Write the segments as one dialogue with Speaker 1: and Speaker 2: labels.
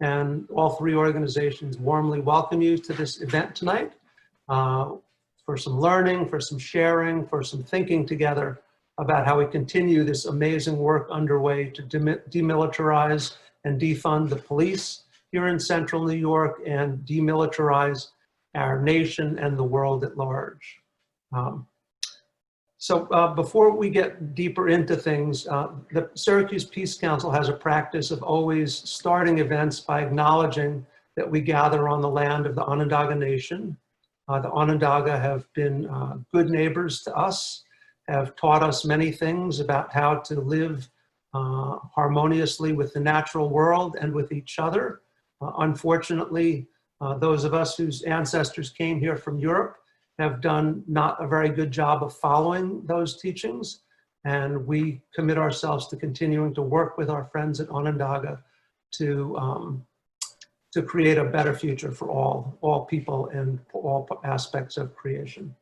Speaker 1: And all three organizations warmly welcome you to this event tonight for some learning, for some sharing, for some thinking together about how we continue this amazing work underway to demilitarize and defund the police here in Central New York and demilitarize our nation and the world at large. So before we get deeper into things, the Syracuse Peace Council has a practice of always starting events by acknowledging that we gather on the land of the Onondaga Nation. The Onondaga have been good neighbors to us, have taught us many things about how to live harmoniously with the natural world and with each other. Unfortunately, those of us whose ancestors came here from Europe have done not a very good job of following those teachings, and we commit ourselves to continuing to work with our friends at Onondaga to create a better future for all people and all aspects of creation.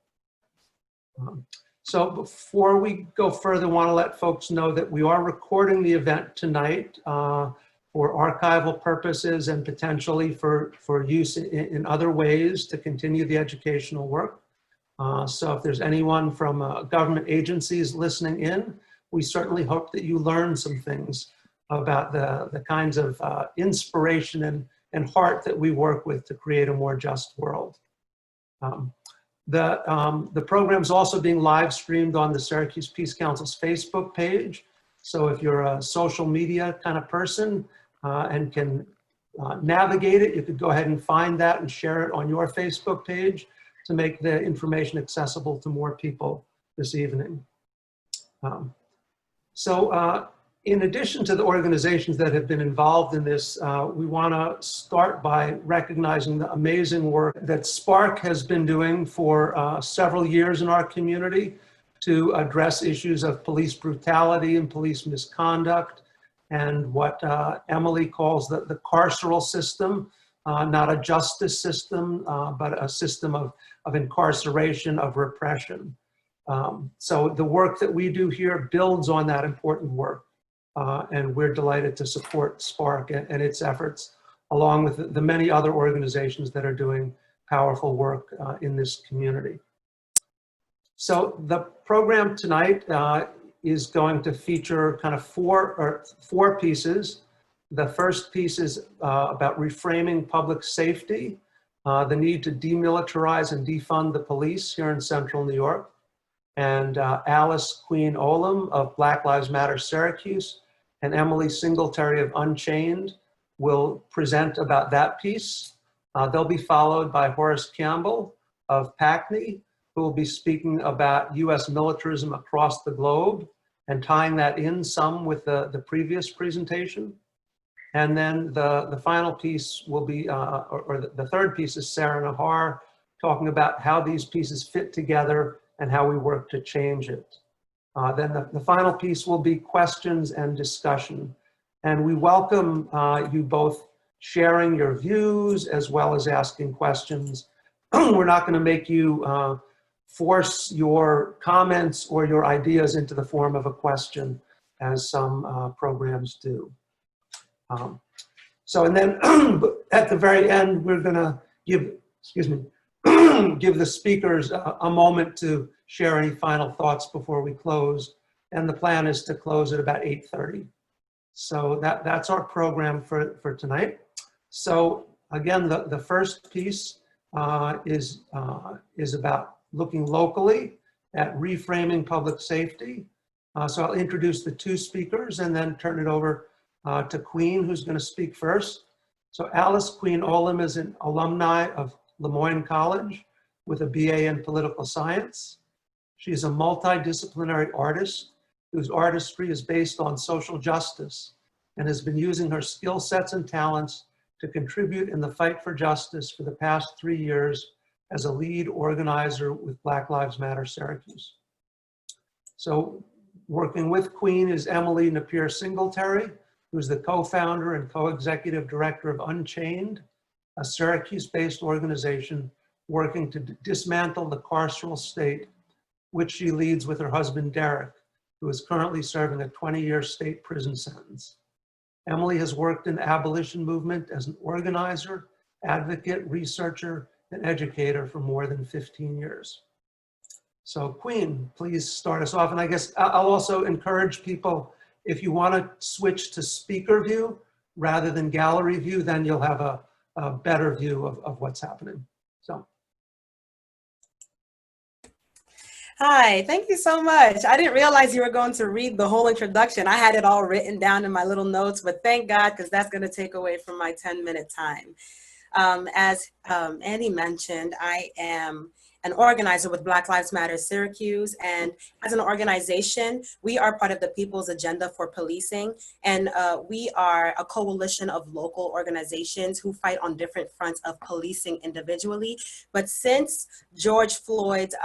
Speaker 1: So before we go further, I want to let folks know that we are recording the event tonight for archival purposes and potentially for use in other ways to continue the educational work. So if there's anyone from government agencies listening in, we certainly hope that you learn some things about the kinds of inspiration and heart that we work with to create a more just world. The program is also being live streamed on the Syracuse Peace Council's Facebook page. So if you're a social media kind of person and can navigate it, you could go ahead and find that and share it on your Facebook page to make the information accessible to more people this evening. In addition to the organizations that have been involved in this, we want to start by recognizing the amazing work that Spark has been doing for several years in our community to address issues of police brutality and police misconduct and what Emily calls the carceral system, not a justice system, but a system of incarceration, of repression. So the work that we do here builds on that important work. And we're delighted to support Spark and its efforts, along with the many other organizations that are doing powerful work in this community. So the program tonight is going to feature kind of four pieces. The first piece is about reframing public safety, the need to demilitarize and defund the police here in Central New York. And Alice Queen Olom of Black Lives Matter Syracuse and Emily Singletary of Unchained will present about that piece. They'll be followed by Horace Campbell of PACCNY, who will be speaking about US militarism across the globe and tying that in some with the previous presentation. And then the final piece will be, or the third piece is Sarah Nahar, talking about how these pieces fit together and how we work to change it. Then the final piece will be questions and discussion. And we welcome you both sharing your views as well as asking questions. We're not going to make you force your comments or your ideas into the form of a question, as some programs do. And then at the very end, we're going to give, give the speakers a moment to share any final thoughts before we close. And the plan is to close at about 8:30. So that's our program for tonight. So again, the first piece is about looking locally at reframing public safety. So I'll introduce the two speakers and then turn it over to Queen, who's going to speak first. So Alice Queen Olom is an alumni of Lemoyne College with a BA in political science. She is a multidisciplinary artist whose artistry is based on social justice and has been using her skill sets and talents to contribute in the fight for justice for the past 3 years as a lead organizer with Black Lives Matter Syracuse. So working with Queen is Emily NaPier Singletary, who's the co-founder and co-executive director of Unchained, a Syracuse-based organization working to dismantle the carceral state, which she leads with her husband, Derek, who is currently serving a 20-year state prison sentence. Emily has worked in the abolition movement as an organizer, advocate, researcher, and educator for more than 15 years. So Queen, please start us off. And I guess I'll also encourage people, if you want to switch to speaker view rather than gallery view, then you'll have a better view of what's happening. So.
Speaker 2: Hi, thank you so much. I didn't realize you were going to read the whole introduction. I had it all written down in my little notes, but thank God, because that's going to take away from my 10-minute time. As Andy mentioned, I am an organizer with Black Lives Matter Syracuse, and as an organization, we are part of the People's Agenda for Policing, and we are a coalition of local organizations who fight on different fronts of policing individually. But since George Floyd's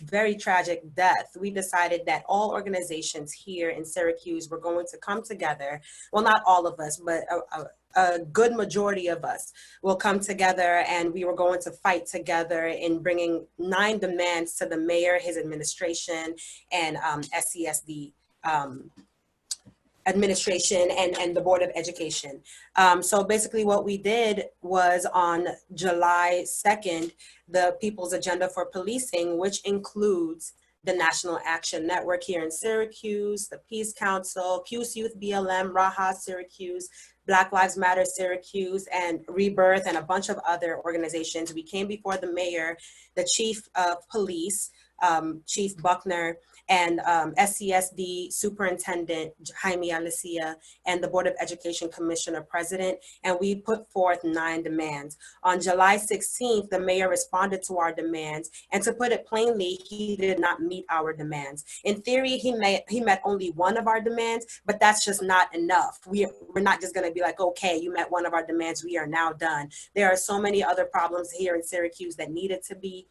Speaker 2: very tragic death, we decided that all organizations here in Syracuse were going to come together. Well, not all of us, but a good majority of us will come together, and we were going to fight together in bringing 9 demands to the mayor, his administration, and SCSD administration and the Board of Education. So basically what we did was on July 2nd, the People's Agenda for Policing, which includes the National Action Network here in Syracuse, the Peace Council, Puce Youth BLM, Raha Syracuse, Black Lives Matter Syracuse, and Rebirth, and a bunch of other organizations. We came before the mayor, the chief of police, Chief Buckner, and SCSD Superintendent Jaime Alicia, and the Board of Education Commissioner President, and we put forth 9 demands. On July 16th, the mayor responded to our demands, and to put it plainly, he did not meet our demands. In theory, he met only 1 of our demands, but that's just not enough. We're not just gonna be like, okay, you met 1 of our demands, we are now done. There are so many other problems here in Syracuse that needed to be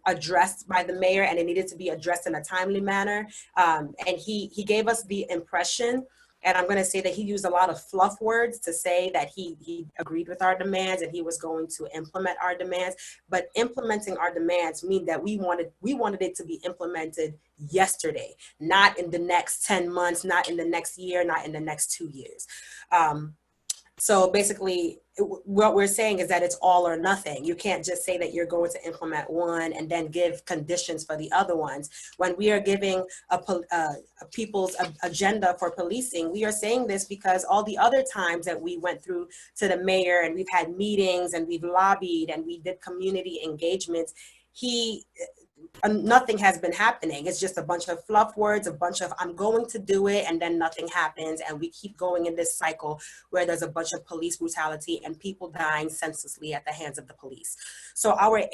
Speaker 2: addressed by the mayor, and it needed to be addressed in a timely manner. And he gave us the impression, and I'm going to say that he used a lot of fluff words to say that he agreed with our demands and he was going to implement our demands. But implementing our demands mean that we wanted it to be implemented yesterday, not in the next 10 months, not in the next year, not in the next 2 years. So basically, what we're saying is that it's all or nothing. You can't just say that you're going to implement one and then give conditions for the other ones. When we are giving a people's agenda for policing, we are saying this because all the other times that we went through to the mayor and we've had meetings and we've lobbied and we did community engagements, nothing has been happening. It's just a bunch of fluff words, a bunch of I'm going to do it, and then nothing happens. And we keep going in this cycle where there's a bunch of police brutality and people dying senselessly at the hands of the police. So our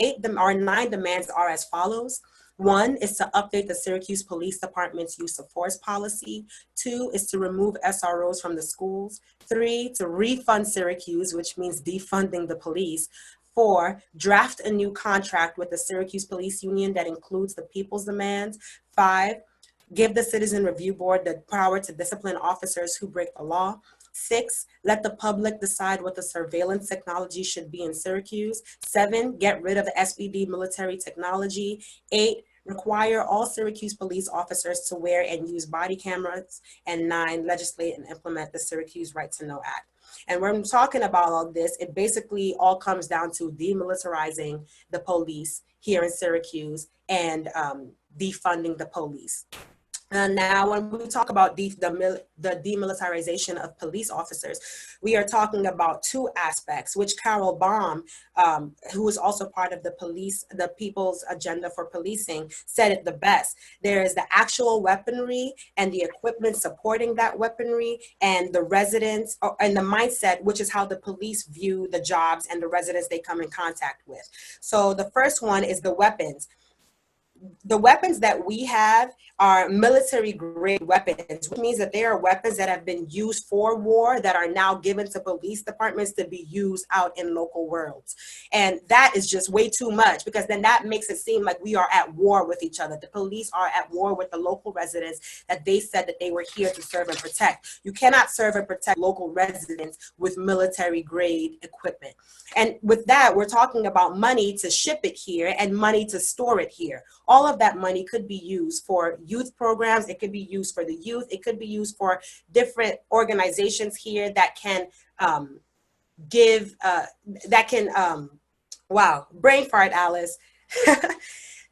Speaker 2: 9 demands are as follows. 1 is to update the Syracuse Police Department's use of force policy. 2 is to remove SROs from the schools. 3, to refund Syracuse, which means defunding the police. 4, draft a new contract with the Syracuse Police Union that includes the people's demands. 5, give the Citizen Review Board the power to discipline officers who break the law. 6, let the public decide what the surveillance technology should be in Syracuse. 7, get rid of the SPD military technology. 8, require all Syracuse police officers to wear and use body cameras. And 9, legislate and implement the Syracuse Right to Know Act. And when I'm talking about all this, it basically all comes down to demilitarizing the police here in Syracuse and defunding the police. And now, when we talk about the demilitarization of police officers, we are talking about 2 aspects, which Carol Baum, who is also part of the People's Agenda for Policing, said it the best. There is the actual weaponry and the equipment supporting that weaponry, and the residents and the mindset, which is how the police view the jobs and the residents they come in contact with. So the first one is the weapons. The weapons that we have are military grade weapons, which means that they are weapons that have been used for war that are now given to police departments to be used out in local worlds. And that is just way too much, because then that makes it seem like we are at war with each other. The police are at war with the local residents that they said that they were here to serve and protect. You cannot serve and protect local residents with military grade equipment. And with that, we're talking about money to ship it here and money to store it here. all of that money could be used for youth programs. It could be used for the youth. It could be used for different organizations here that can give, wow, brain fart, Alice.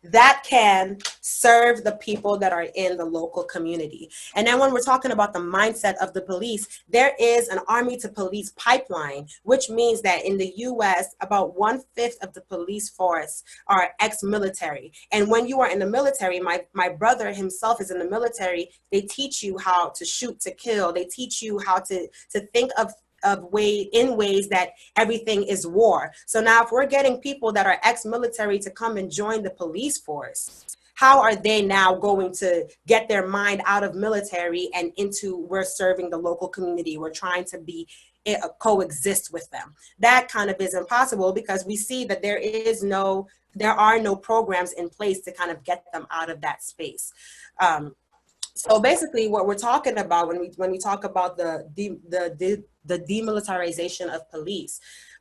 Speaker 2: That can serve the people that are in the local community. And then when we're talking about the mindset of the police, there is an army to police pipeline, which means that in the US, about 1/5 of the police force are ex-military. And when you are in the military, my brother himself is in the military, they teach you how to shoot to kill. They teach you how to think of ways that everything is war. So now if we're getting people that are ex-military to come and join the police force, how are they now going to get their mind out of military and into, we're serving the local community, we're trying to be coexist with them? That kind of is impossible, because we see that there are no programs in place to kind of get them out of that space. So basically what we're talking about when we talk about the demilitarization of police,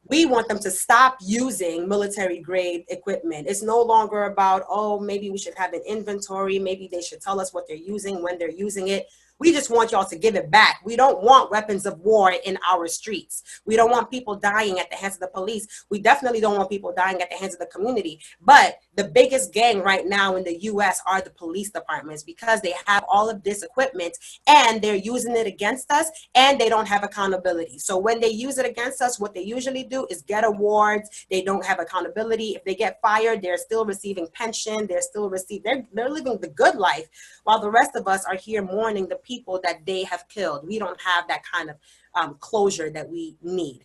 Speaker 2: we want them to stop using military grade equipment. It's no longer about, oh, maybe we should have an inventory. Maybe they should tell us what they're using, when they're using it. We just want y'all to give it back. We don't want weapons of war in our streets. We don't want people dying at the hands of the police. We definitely don't want people dying at the hands of the community. But the biggest gang right now in the US are the police departments, because they have all of this equipment and they're using it against us, and they don't have accountability. So when they use it against us, what they usually do is get awards. They don't have accountability. If they get fired, they're still receiving pension. They're living the good life, while the rest of us are here mourning the people that they have killed. We don't have that kind of closure that we need.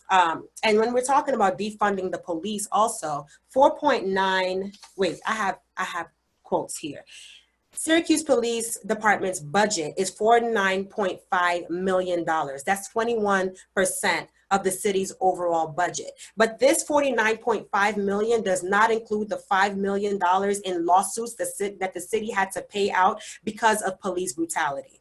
Speaker 2: And when we're talking about defunding the police also, 4.9, wait, I have quotes here. Syracuse Police Department's budget is $49.5 million. That's 21% of the city's overall budget. But this $49.5 million does not include the $5 million in lawsuits that the city had to pay out because of police brutality.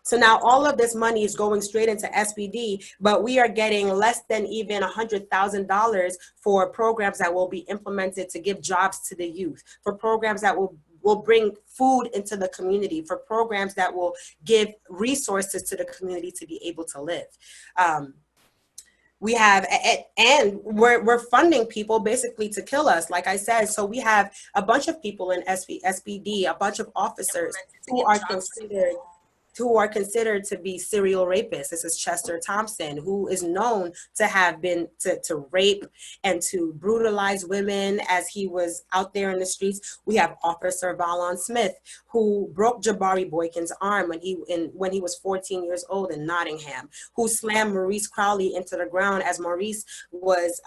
Speaker 2: So now all of this money is going straight into SPD, but we are getting less than even $100,000 for programs that will be implemented to give jobs to the youth, for programs that will bring food into the community, for programs that will give resources to the community to be able to live. We have, and we're funding people basically to kill us, like I said. So we have a bunch of people in SPD, a bunch of officers who are considered to be serial rapists. This is Chester Thompson, who is known to have been to rape and to brutalize women as he was out there in the streets. We have Officer Valon Smith, who broke Jabari Boykin's arm when he was 14 years old in Nottingham, who slammed Maurice Crowley into the ground as Maurice was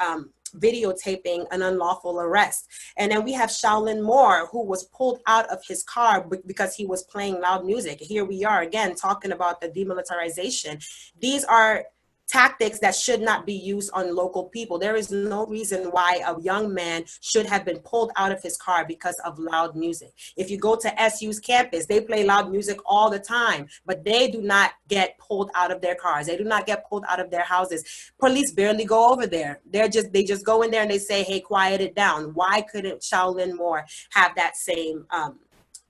Speaker 2: videotaping an unlawful arrest. And then we have Shaolin Moore, who was pulled out of his car because he was playing loud music. Here we are again talking about the demilitarization. These are tactics that should not be used on local people. There is no reason why a young man should have been pulled out of his car because of loud music. If you go to SU's campus, they play loud music all the time, but they do not get pulled out of their cars. They do not get pulled out of their houses. Police barely go over there. They just go in there and they say, hey, quiet it down. Why couldn't Shaolin Moore have that same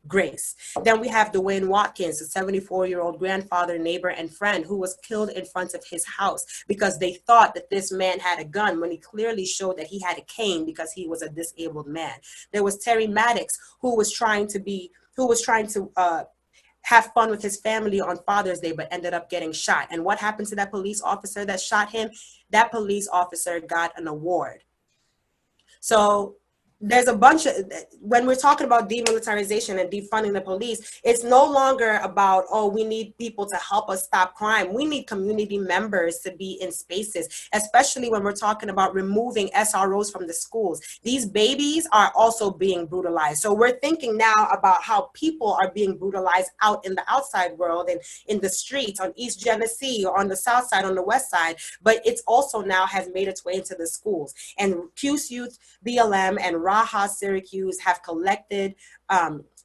Speaker 2: grace? Then we have Dwayne Watkins, a 74-year-old grandfather, neighbor, and friend who was killed in front of his house because they thought that this man had a gun when he clearly showed that he had a cane because he was a disabled man. There was Terry Maddox, who was trying to have fun with his family on Father's Day, but ended up getting shot. And what happened to that police officer that shot him? That police officer got an award. So there's a bunch of, when we're talking about demilitarization and defunding the police, it's no longer about, oh, we need people to help us stop crime. We need community members to be in spaces, especially when we're talking about removing SROs from the schools. These babies are also being brutalized. So we're thinking now about how people are being brutalized out in the outside world and in the streets on East Genesee or on the south side, on the west side, but it's also now has made its way into the schools. And Cuse Youth, BLM, and Raha Syracuse have collected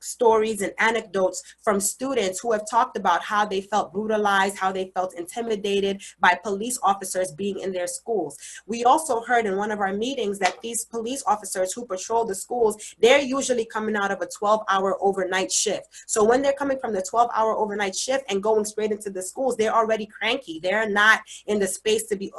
Speaker 2: stories and anecdotes from students who have talked about how they felt brutalized, how they felt intimidated by police officers being in their schools. We also heard in one of our meetings that these police officers who patrol the schools, they're usually coming out of a 12-hour overnight shift. So when they're coming from the 12-hour overnight shift and going straight into the schools, they're already cranky. They're not in the space to be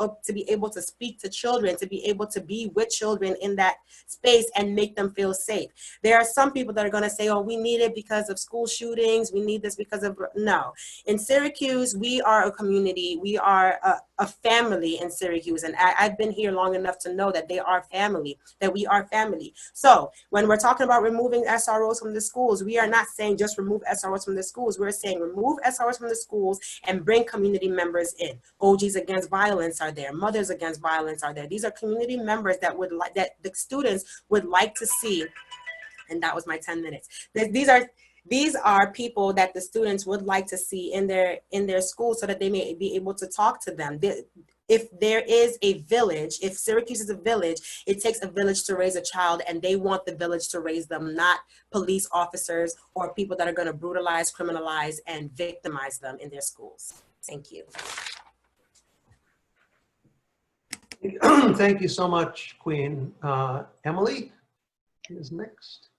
Speaker 2: able to speak to children, to be able to be with children in that space and make them feel safe. There are some people that are going to say, oh, we need it because of school shootings. We need this because of, no. In Syracuse, we are a community. We are a family in Syracuse. And I've been here long enough to know that they are family, that we are family. So when we're talking about removing SROs from the schools, we are not saying just remove SROs from the schools. We're saying remove SROs from the schools and bring community members in. OGs Against Violence are there. Mothers Against Violence are there. These are community members that would like, that the students would like to see. And that was my 10 minutes. These are people that the students would like to see in their school so that they may be able to talk to them. If there is a village, if Syracuse is a village, it takes a village to raise a child, and they want the village to raise them, not police officers or people that are going to brutalize, criminalize, and victimize them in their schools. Thank you.
Speaker 1: Thank you so much, Queen. Emily is next.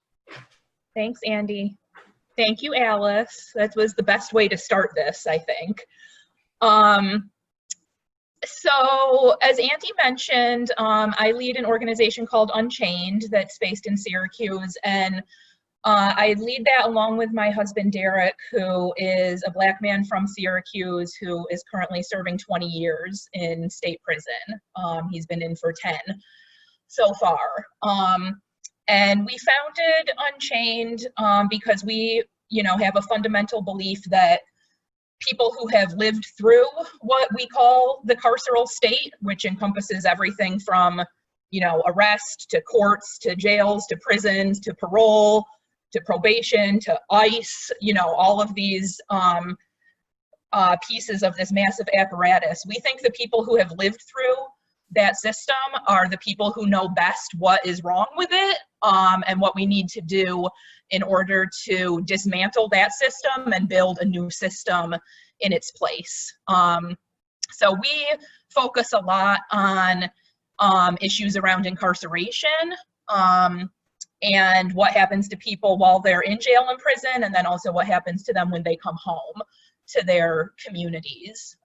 Speaker 3: Thanks, Andy. Thank you, Alice. That was the best way to start this, I think. So as Andy mentioned, I lead an organization called Unchained that's based in Syracuse, and I lead that along with my husband, Derek, who is a Black man from Syracuse who is currently serving 20 years in state prison. He's been in for 10 so far. And we founded Unchained because we, have a fundamental belief that people who have lived through what we call the carceral state, which encompasses everything from, arrest to courts to jails to prisons to parole to probation to ICE, all of these pieces of this massive apparatus. We think the people who have lived through that system are the people who know best what is wrong with it and what we need to do in order to dismantle that system and build a new system in its place. So we focus a lot on issues around incarceration and what happens to people while they're in jail and prison, and then also what happens to them when they come home to their communities.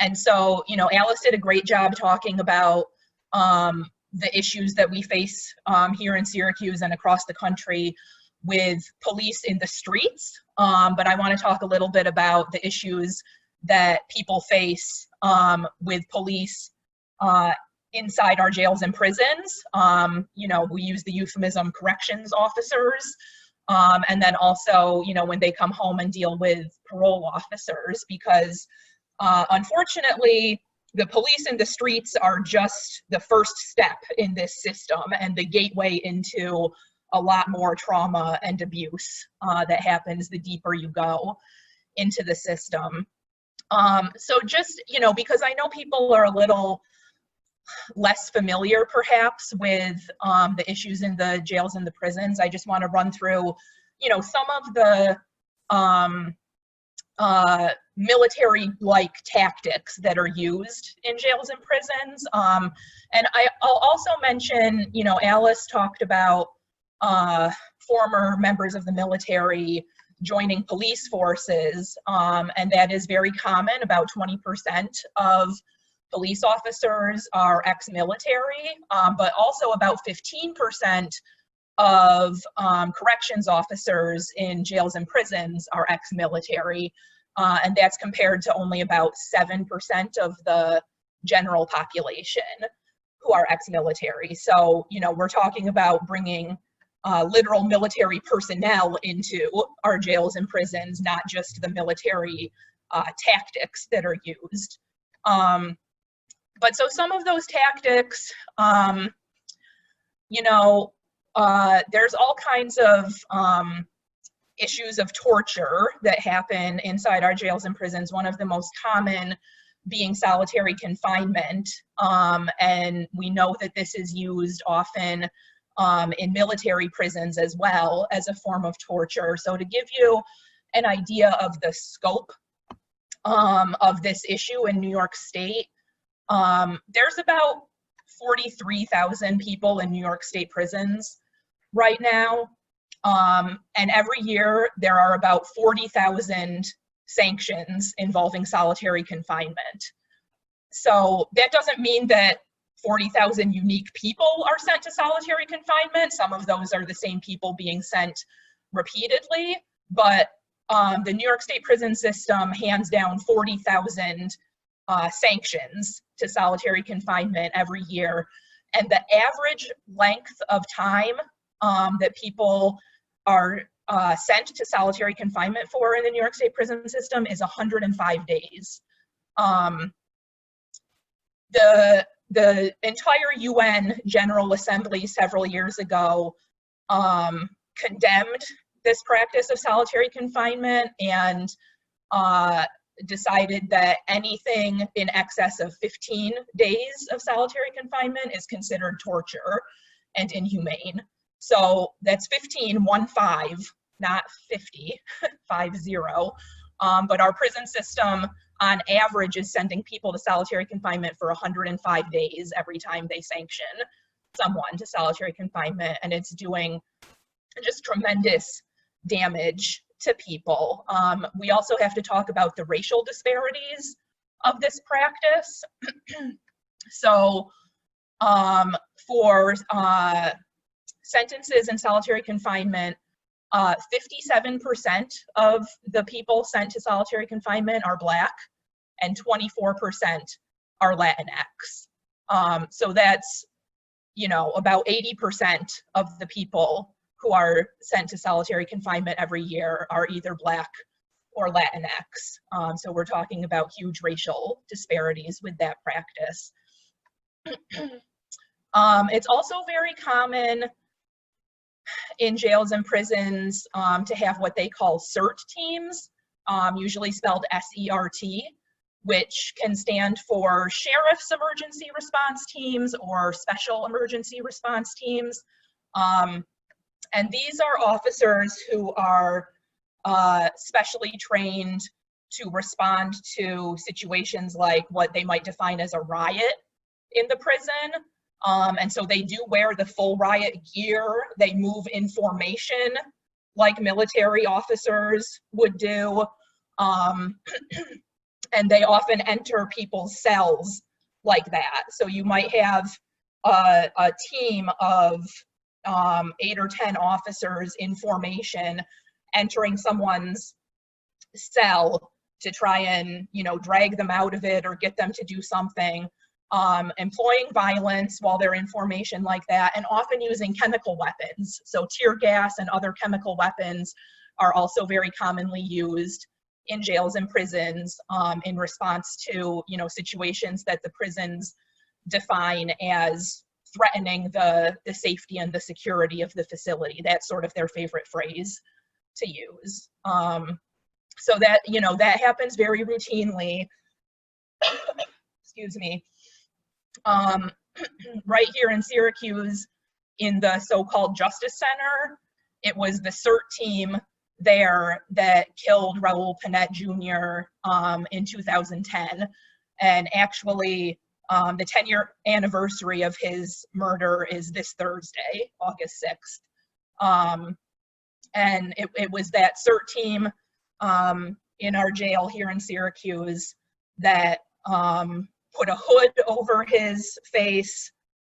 Speaker 3: And so, Alice did a great job talking about the issues that we face here in Syracuse and across the country with police in the streets. But I want to talk a little bit about the issues that people face with police inside our jails and prisons. We use the euphemism corrections officers. And then also, when they come home and deal with parole officers, because unfortunately, the police in the streets are just the first step in this system and the gateway into a lot more trauma and abuse that happens the deeper you go into the system. So just, because I know people are a little less familiar perhaps with the issues in the jails and the prisons, I just want to run through, some of the military-like tactics that are used in jails and prisons. And I'll also mention, Alice talked about former members of the military joining police forces, and that is very common. About 20% of police officers are ex-military, but also about 15% of corrections officers in jails and prisons are ex-military, and that's compared to only about 7% of the general population who are ex-military. So, we're talking about bringing literal military personnel into our jails and prisons, not just the military tactics that are used. But so some of those tactics, there's all kinds of issues of torture that happen inside our jails and prisons. One of the most common being solitary confinement. And we know that this is used often in military prisons as well as a form of torture. So to give you an idea of the scope of this issue in New York State, there's about 43,000 people in New York State prisons right now. And every year there are about 40,000 sanctions involving solitary confinement. So that doesn't mean that 40,000 unique people are sent to solitary confinement. Some of those are the same people being sent repeatedly, but the New York State prison system hands down 40,000 sanctions to solitary confinement every year. And the average length of time that people are sent to solitary confinement for in the New York State prison system is 105 days. The entire UN General Assembly several years ago condemned this practice of solitary confinement and decided that anything in excess of 15 days of solitary confinement is considered torture and inhumane. So that's 15, 1-5, not 50, 5-0. But our prison system on average is sending people to solitary confinement for 105 days every time they sanction someone to solitary confinement, and it's doing just tremendous damage to people. We also have to talk about the racial disparities of this practice. So for sentences in solitary confinement, 57% of the people sent to solitary confinement are Black and 24% are Latinx. So that's, you know, about 80% of the people who are sent to solitary confinement every year are either Black or Latinx. So we're talking about huge racial disparities with that practice. It's also very common in jails and prisons to have what they call CERT teams, usually spelled S-E-R-T, which can stand for Sheriff's Emergency Response Teams or Special Emergency Response Teams. And these are officers who are specially trained to respond to situations like what they might define as a riot in the prison. And so they do wear the full riot gear. They move in formation like military officers would do. And they often enter people's cells like that. So you might have a team of 8 or 10 officers in formation entering someone's cell to try and, you know, drag them out of it or get them to do something. Employing violence while they're in formation like that, and often using chemical weapons. So tear gas and other chemical weapons are also very commonly used in jails and prisons in response to, you know, situations that the prisons define as threatening the safety and the security of the facility. That's sort of their favorite phrase to use. So that, you know, that happens very routinely. Excuse me. Right here in Syracuse, in the so-called Justice Center, it was the CERT team there that killed Raul Panet Jr. In 2010. And actually, the 10-year anniversary of his murder is this Thursday, August 6th. And it was that CERT team in our jail here in Syracuse that put a hood over his face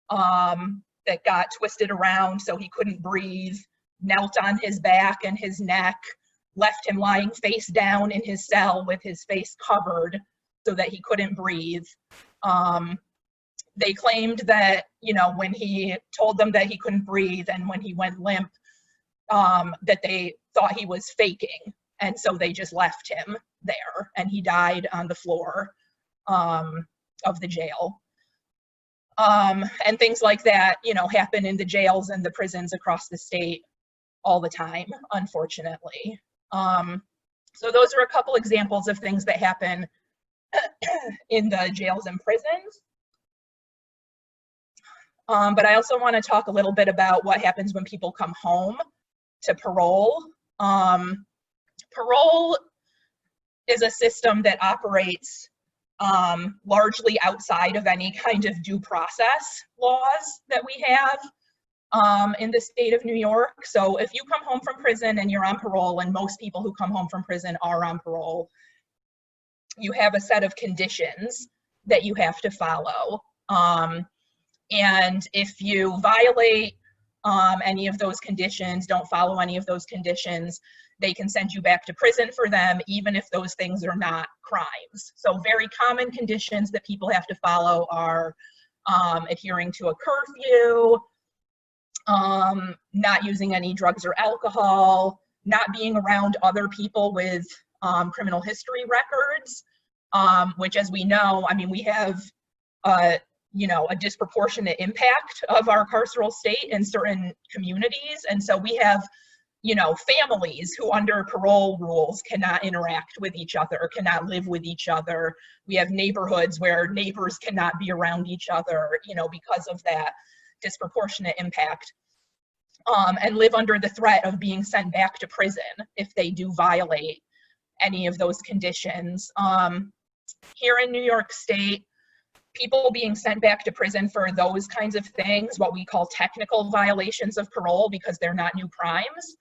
Speaker 3: that got twisted around so he couldn't breathe, knelt on his back and his neck, left him lying face down in his cell with his face covered so that he couldn't breathe. They claimed that, you know, when he told them that he couldn't breathe and when he went limp, that they thought he was faking. And so they just left him there and he died on the floor of the jail. And things like that, you know, happen in the jails and the prisons across the state all the time, unfortunately. So those are a couple examples of things that happen in the jails and prisons. But I also want to talk a little bit about what happens when people come home to parole. Parole is a system that operates largely outside of any kind of due process laws that we have in the state of New York. So if you come home from prison and you're on parole, and most people who come home from prison are on parole, you have a set of conditions that you have to follow. And if you violate any of those conditions, don't follow any of those conditions, they can send you back to prison for them, even if those things are not crimes. So very common conditions that people have to follow are adhering to a curfew, not using any drugs or alcohol, not being around other people with criminal history records, which, as we know, I mean, we have you know, a disproportionate impact of our carceral state in certain communities. And so we have, you know, families who under parole rules cannot interact with each other, cannot live with each other. We have neighborhoods where neighbors cannot be around each other, you know, because of that disproportionate impact, and live under the threat of being sent back to prison if they do violate any of those conditions. Here in New York State, people being sent back to prison for those kinds of things, what we call technical violations of parole because they're not new crimes,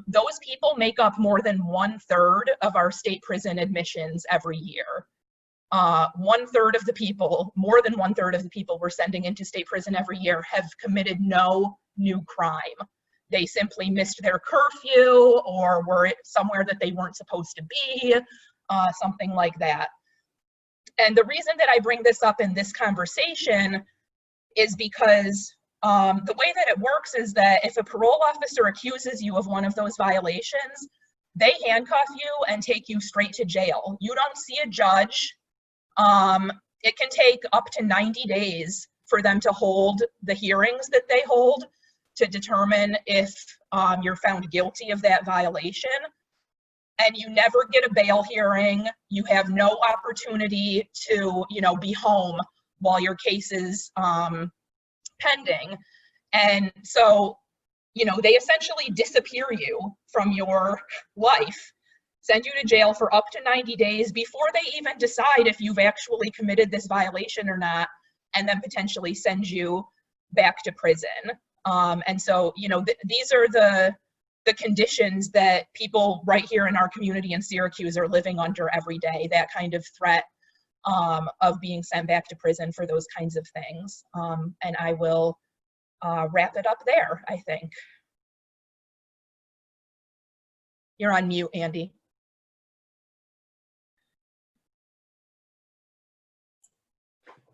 Speaker 3: those people make up more than 1/3 of our state prison admissions every year. 1/3 of the people, more than 1/3 of the people we're sending into state prison every year have committed no new crime. They simply missed their curfew or were somewhere that they weren't supposed to be, something like that. And the reason that I bring this up in this conversation is because the way that it works is that if a parole officer accuses you of one of those violations, they handcuff you and take you straight to jail. You don't see a judge. It can take up to 90 days for them to hold the hearings that they hold to determine if you're found guilty of that violation. And you never get a bail hearing. You have no opportunity to, you know, be home while your case is pending. And so, you know, they essentially disappear you from your life, send you to jail for up to 90 days before they even decide if you've actually committed this violation or not, and then potentially send you back to prison. And so, you know, these are the conditions that people right here in our community in Syracuse are living under every day, that kind of threat of being sent back to prison for those kinds of things. And I will wrap it up there, I think. You're on mute, Andy.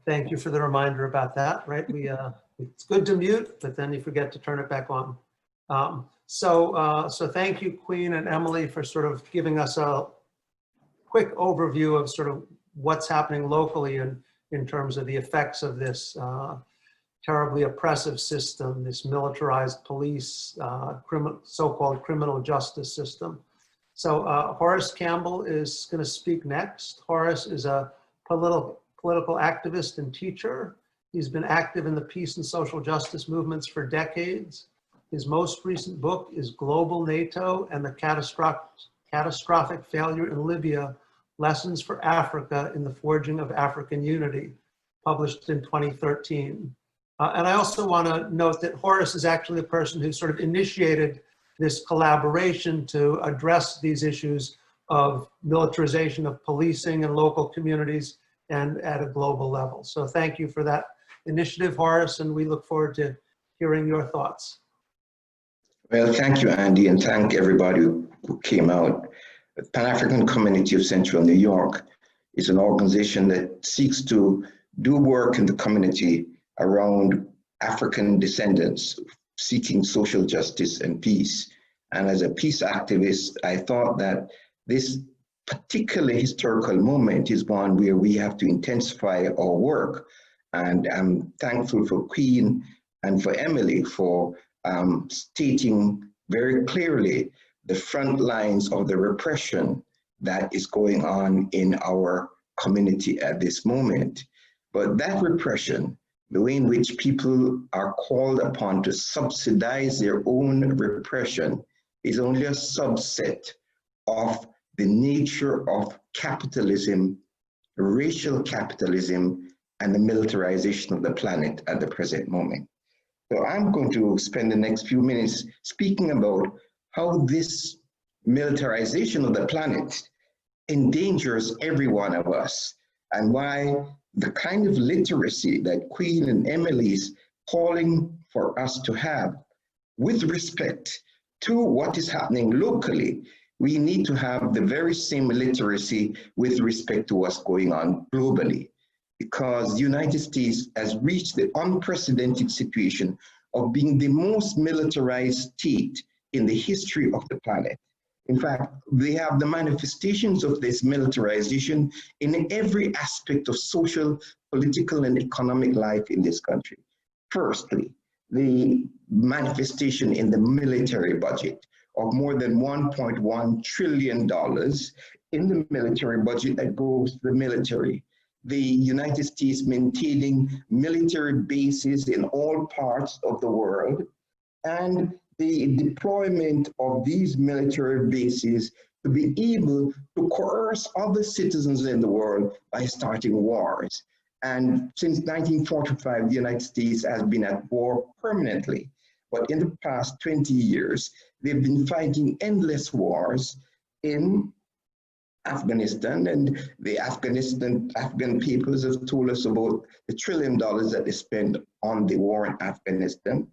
Speaker 1: Thank you for the reminder about that, right? It's good to mute, but then you forget to turn it back on. So thank you, Queen and Emily, for sort of giving us a quick overview of sort of what's happening locally in terms of the effects of this terribly oppressive system, this militarized police, so-called criminal justice system. So Horace Campbell is going to speak next. Horace is a political activist and teacher. He's been active in the peace and social justice movements for decades. His most recent book is Global NATO and the Catastrophic Failure in Libya, Lessons for Africa in the Forging of African Unity, published in 2013. And I also want to note that Horace is actually the person who sort of initiated this collaboration to address these issues of militarization of policing in local communities and at a global level. So thank you for that initiative, Horace, and we look forward to hearing your thoughts.
Speaker 4: Well, thank you, Andy, and thank everybody who came out. The Pan-African Community of Central New York is an organization that seeks to do work in the community around African descendants seeking social justice and peace. And as a peace activist, I thought that this particular historical moment is one where we have to intensify our work. And I'm thankful for Queen and for Emily for stating very clearly the front lines of the repression that is going on in our community at this moment. But that repression the way in which people are called upon to subsidize their own repression is only a subset of the nature of capitalism, racial capitalism, and the militarization of the planet at the present moment. So I'm going to spend the next few minutes speaking about how this militarization of the planet endangers every one of us, and why the kind of literacy that Queen and Emily's calling for us to have with respect to what is happening locally, we need to have the very same literacy with respect to what's going on globally, because the United States has reached the unprecedented situation of being the most militarized state in the history of the planet. In fact, they have the manifestations of this militarization in every aspect of social, political, and economic life in this country. Firstly, the manifestation in the military budget of more than $1.1 trillion in the military budget that goes to the military. The United States maintaining military bases in all parts of the world, and the deployment of these military bases to be able to coerce other citizens in the world by starting wars. And since 1945, the United States has been at war permanently. But in the past 20 years, they've been fighting endless wars in Afghanistan, and the Afghan peoples have told us about the $1 trillion that they spend on the war in Afghanistan,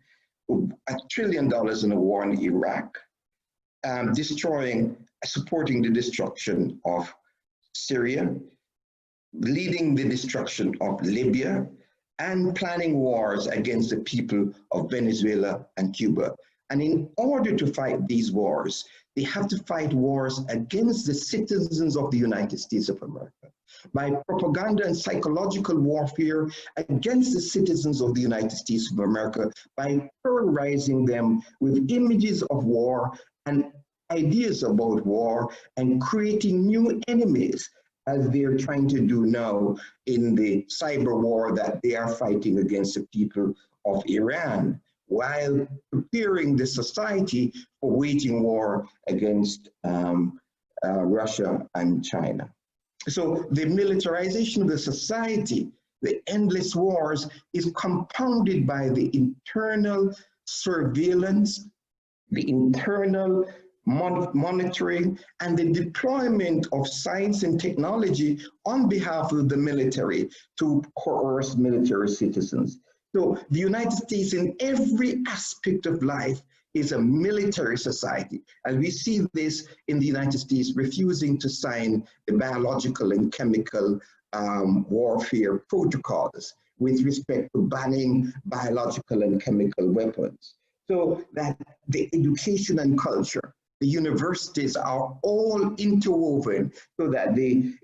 Speaker 4: $1 trillion in a war in Iraq, supporting the destruction of Syria, leading the destruction of Libya, and planning wars against the people of Venezuela and Cuba. And in order to fight these wars, they have to fight wars against the citizens of the United States of America by propaganda and psychological warfare against the citizens of the United States of America by terrorizing them with images of war and ideas about war and creating new enemies, as they're trying to do now in the cyber war that they are fighting against the people of Iran, while preparing the society for waging war against Russia and China. So the militarization of the society, the endless wars, is compounded by the internal surveillance, the internal monitoring, and the deployment of science and technology on behalf of the military to coerce military citizens. So the United States in every aspect of life is a military society. And we see this in the United States refusing to sign the biological and chemical warfare protocols with respect to banning biological and chemical weapons. So that the education and culture, the universities are all interwoven so that the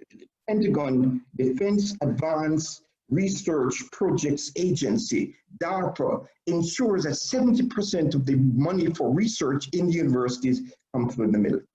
Speaker 4: Pentagon Defense Advanced Research Projects Agency, DARPA, ensures that 70% of the money for research in the universities comes from the military.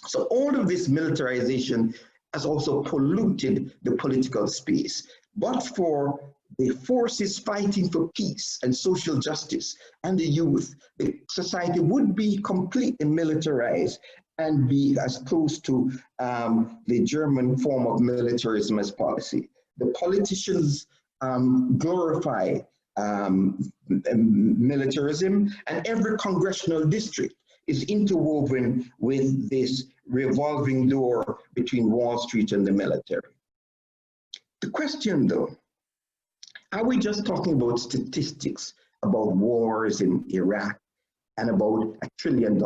Speaker 4: So all of this militarization has also polluted the political space. But for the forces fighting for peace and social justice and the youth, the society would be completely militarized and be as close to the German form of militarism as policy. The politicians glorify militarism, and every congressional district is interwoven with this revolving door between Wall Street and the military. The question though, are we just talking about statistics about wars in Iraq and about $1 trillion?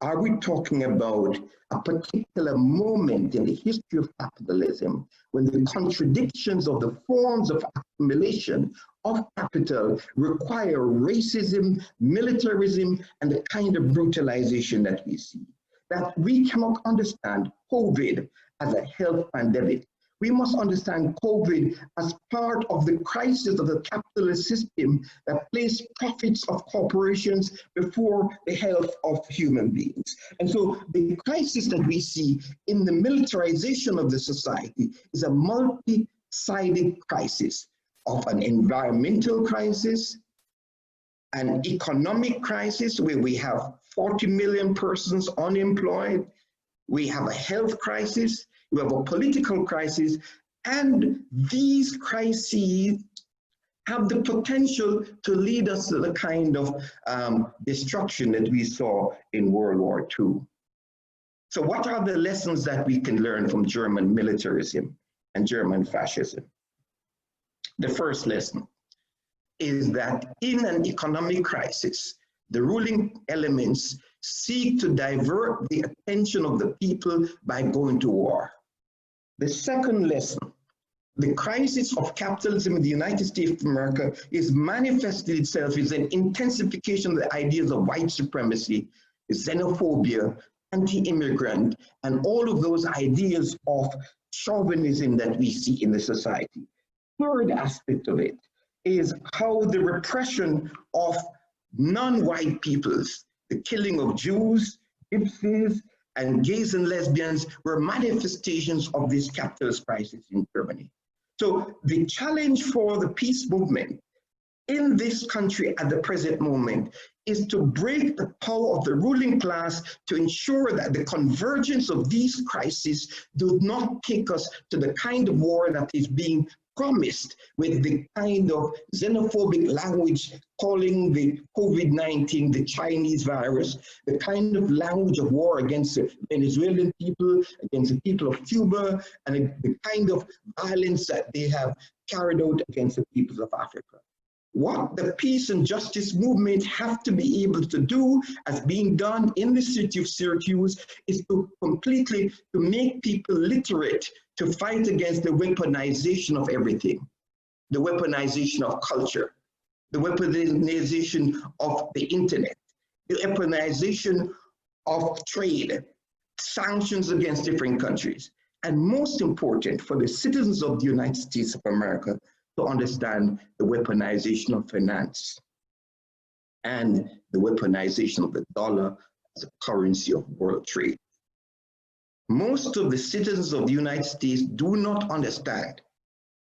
Speaker 4: Are we talking about a particular moment in the history of capitalism when the contradictions of the forms of accumulation of capital require racism, militarism, and the kind of brutalization that we see? That we cannot understand COVID as a health pandemic. We must understand COVID as part of the crisis of the capitalist system that placed profits of corporations before the health of human beings. And so the crisis that we see in the militarization of the society is a multi-sided crisis of an environmental crisis, an economic crisis where we have 40 million persons unemployed, we have a health crisis, we have a political crisis, and these crises have the potential to lead us to the kind of destruction that we saw in World War II. So what are the lessons that we can learn from German militarism and German fascism? The first lesson is that in an economic crisis, the ruling elements seek to divert the attention of the people by going to war. The second lesson, the crisis of capitalism in the United States of America is manifested itself as an intensification of the ideas of white supremacy, xenophobia, anti-immigrant, and all of those ideas of chauvinism that we see in the society. Third aspect of it is how the repression of non-white peoples, the killing of Jews, gypsies, and gays and lesbians were manifestations of this capitalist crisis in Germany. So the challenge for the peace movement in this country at the present moment is to break the power of the ruling class to ensure that the convergence of these crises do not take us to the kind of war that is being promised with the kind of xenophobic language calling the COVID-19 the Chinese virus, the kind of language of war against the Venezuelan people, against the people of Cuba, and the kind of violence that they have carried out against the peoples of Africa. What the peace and justice movement have to be able to do, as being done in the city of Syracuse, is to completely make people literate to fight against the weaponization of everything, the weaponization of culture, the weaponization of the internet, the weaponization of trade, sanctions against different countries, and most important for the citizens of the United States of America to understand the weaponization of finance and the weaponization of the dollar as a currency of world trade. Most of the citizens of the United States do not understand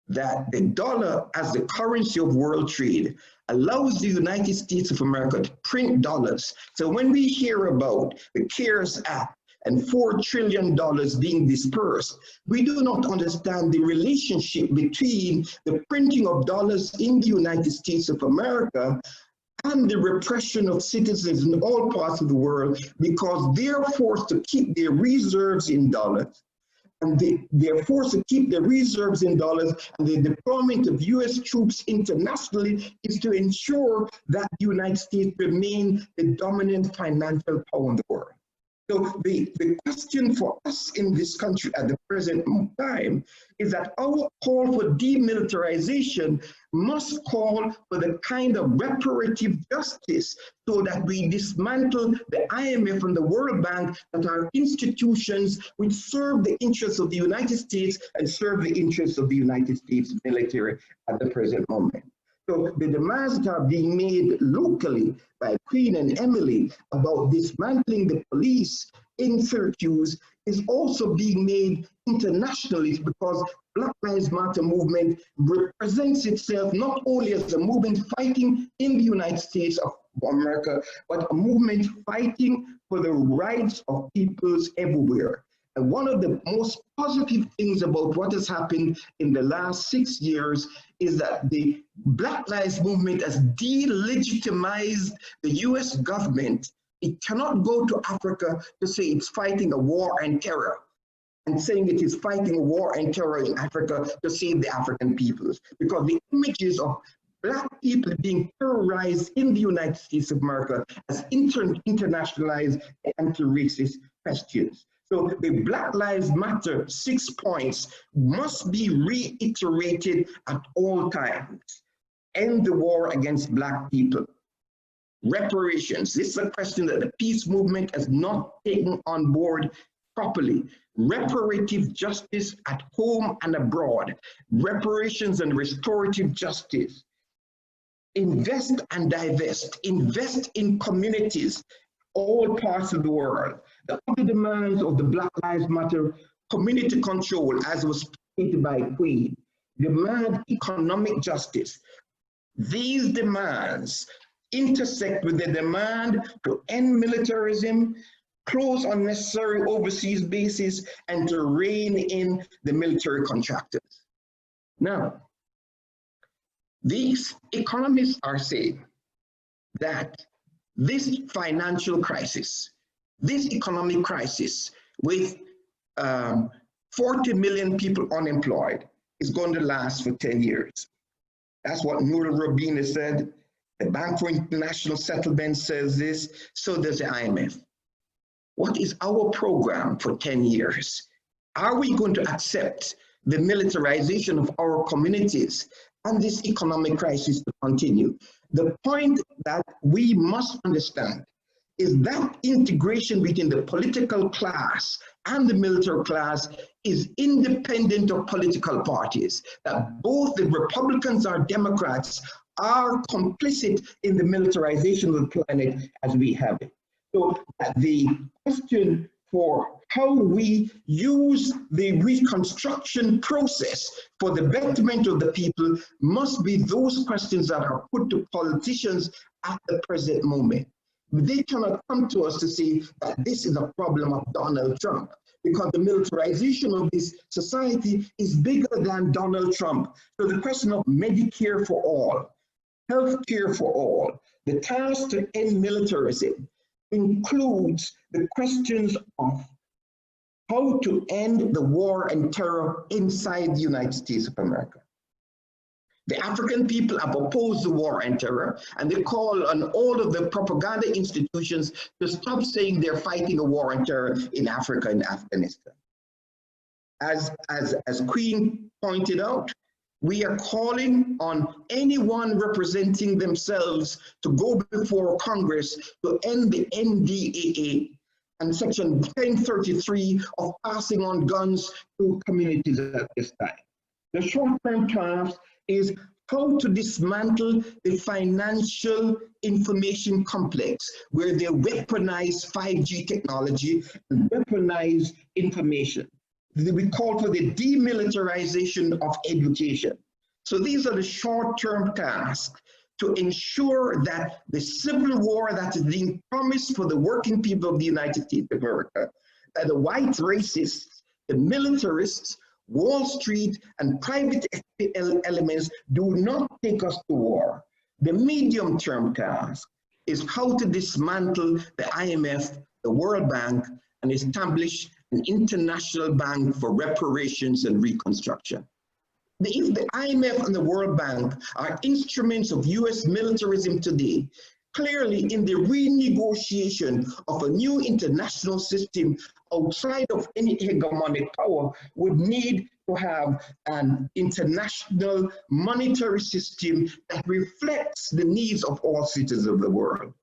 Speaker 4: that the dollar as the currency of world trade allows the United States of America to print dollars. So when we hear about the CARES Act and $4 trillion being dispersed, we do not understand the relationship between the printing of dollars in the United States of America and the repression of citizens in all parts of the world, because they're forced to keep their reserves in dollars. And they're forced to keep their reserves in dollars, and the deployment of US troops internationally is to ensure that the United States remain the dominant financial power in the world. So the question for us in this country at the present time is that our call for demilitarization must call for the kind of reparative justice so that we dismantle the IMF and the World Bank, that are institutions which serve the interests of the United States and serve the interests of the United States military at the present moment. So the demands that are being made locally by Queen and Emily about dismantling the police in Syracuse is also being made internationally, because Black Lives Matter movement represents itself not only as a movement fighting in the United States of America, but a movement fighting for the rights of peoples everywhere. And one of the most positive things about what has happened in the last 6 years is that the Black Lives Movement has delegitimized the US government. It cannot go to Africa to say it's fighting a war and terror, and saying it is fighting a war and terror in Africa to save the African peoples, because the images of Black people being terrorized in the United States of America as internationalized anti-racist questions. So the Black Lives Matter 6 points must be reiterated at all times. End the war against Black people. Reparations. This is a question that the peace movement has not taken on board properly. Reparative justice at home and abroad. Reparations and restorative justice. Invest and divest. Invest in communities, all parts of the world. The other demands of the Black Lives Matter: community control, as was stated by Queen, demand economic justice. These demands intersect with the demand to end militarism, close unnecessary overseas bases, and to rein in the military contractors. Now, these economists are saying that this financial crisis, this economic crisis with 40 million people unemployed is going to last for 10 years. That's what Noura Robina said. The Bank for International Settlement says this, so does the IMF. What is our program for 10 years? Are we going to accept the militarization of our communities and this economic crisis to continue? The point that we must understand is that integration between the political class and the military class is independent of political parties, that both the Republicans or Democrats are complicit in the militarization of the planet as we have it. So the question for how we use the reconstruction process for the betterment of the people must be those questions that are put to politicians at the present moment. They cannot come to us to say that this is a problem of Donald Trump, because the militarization of this society is bigger than Donald Trump. So the question of Medicare for all, health care for all, the task to end militarism includes the questions of how to end the war and terror inside the United States of America. The African people have opposed the war and terror, and they call on all of the propaganda institutions to stop saying they're fighting a war and terror in Africa and Afghanistan. As Queen pointed out, we are calling on anyone representing themselves to go before Congress to end the NDAA and Section 1033 of passing on guns to communities at this time. The short-term task is how to dismantle the financial information complex where they weaponize 5G technology and weaponize information. We call for the demilitarization of education. So these are the short-term tasks to ensure that the civil war that is being promised for the working people of the United States of America, that the white racists, the militarists, Wall Street, and private elements do not take us to war. The medium-term task is how to dismantle the IMF, the World Bank, and establish an international bank for reparations and reconstruction. If the IMF and the World Bank are instruments of US militarism today, clearly in the renegotiation of a new international system outside of any hegemonic power would need to have an international monetary system that reflects the needs of all citizens of the world.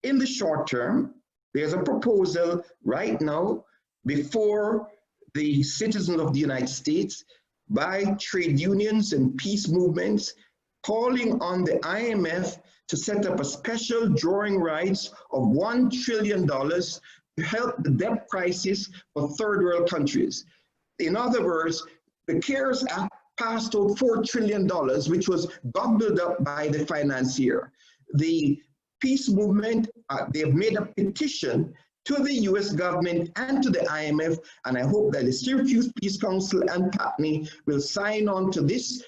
Speaker 4: In the short term, there's a proposal right now before the citizens of the United States by trade unions and peace movements calling on the IMF to set up a special drawing rights of $1 trillion to help the debt crisis for third world countries. In other words, the CARES Act passed out $4 trillion, which was gobbled up by the financier. The peace movement, they have made a petition to the US government and to the IMF, and I hope that the Syracuse Peace Council and PACCNY will sign on to this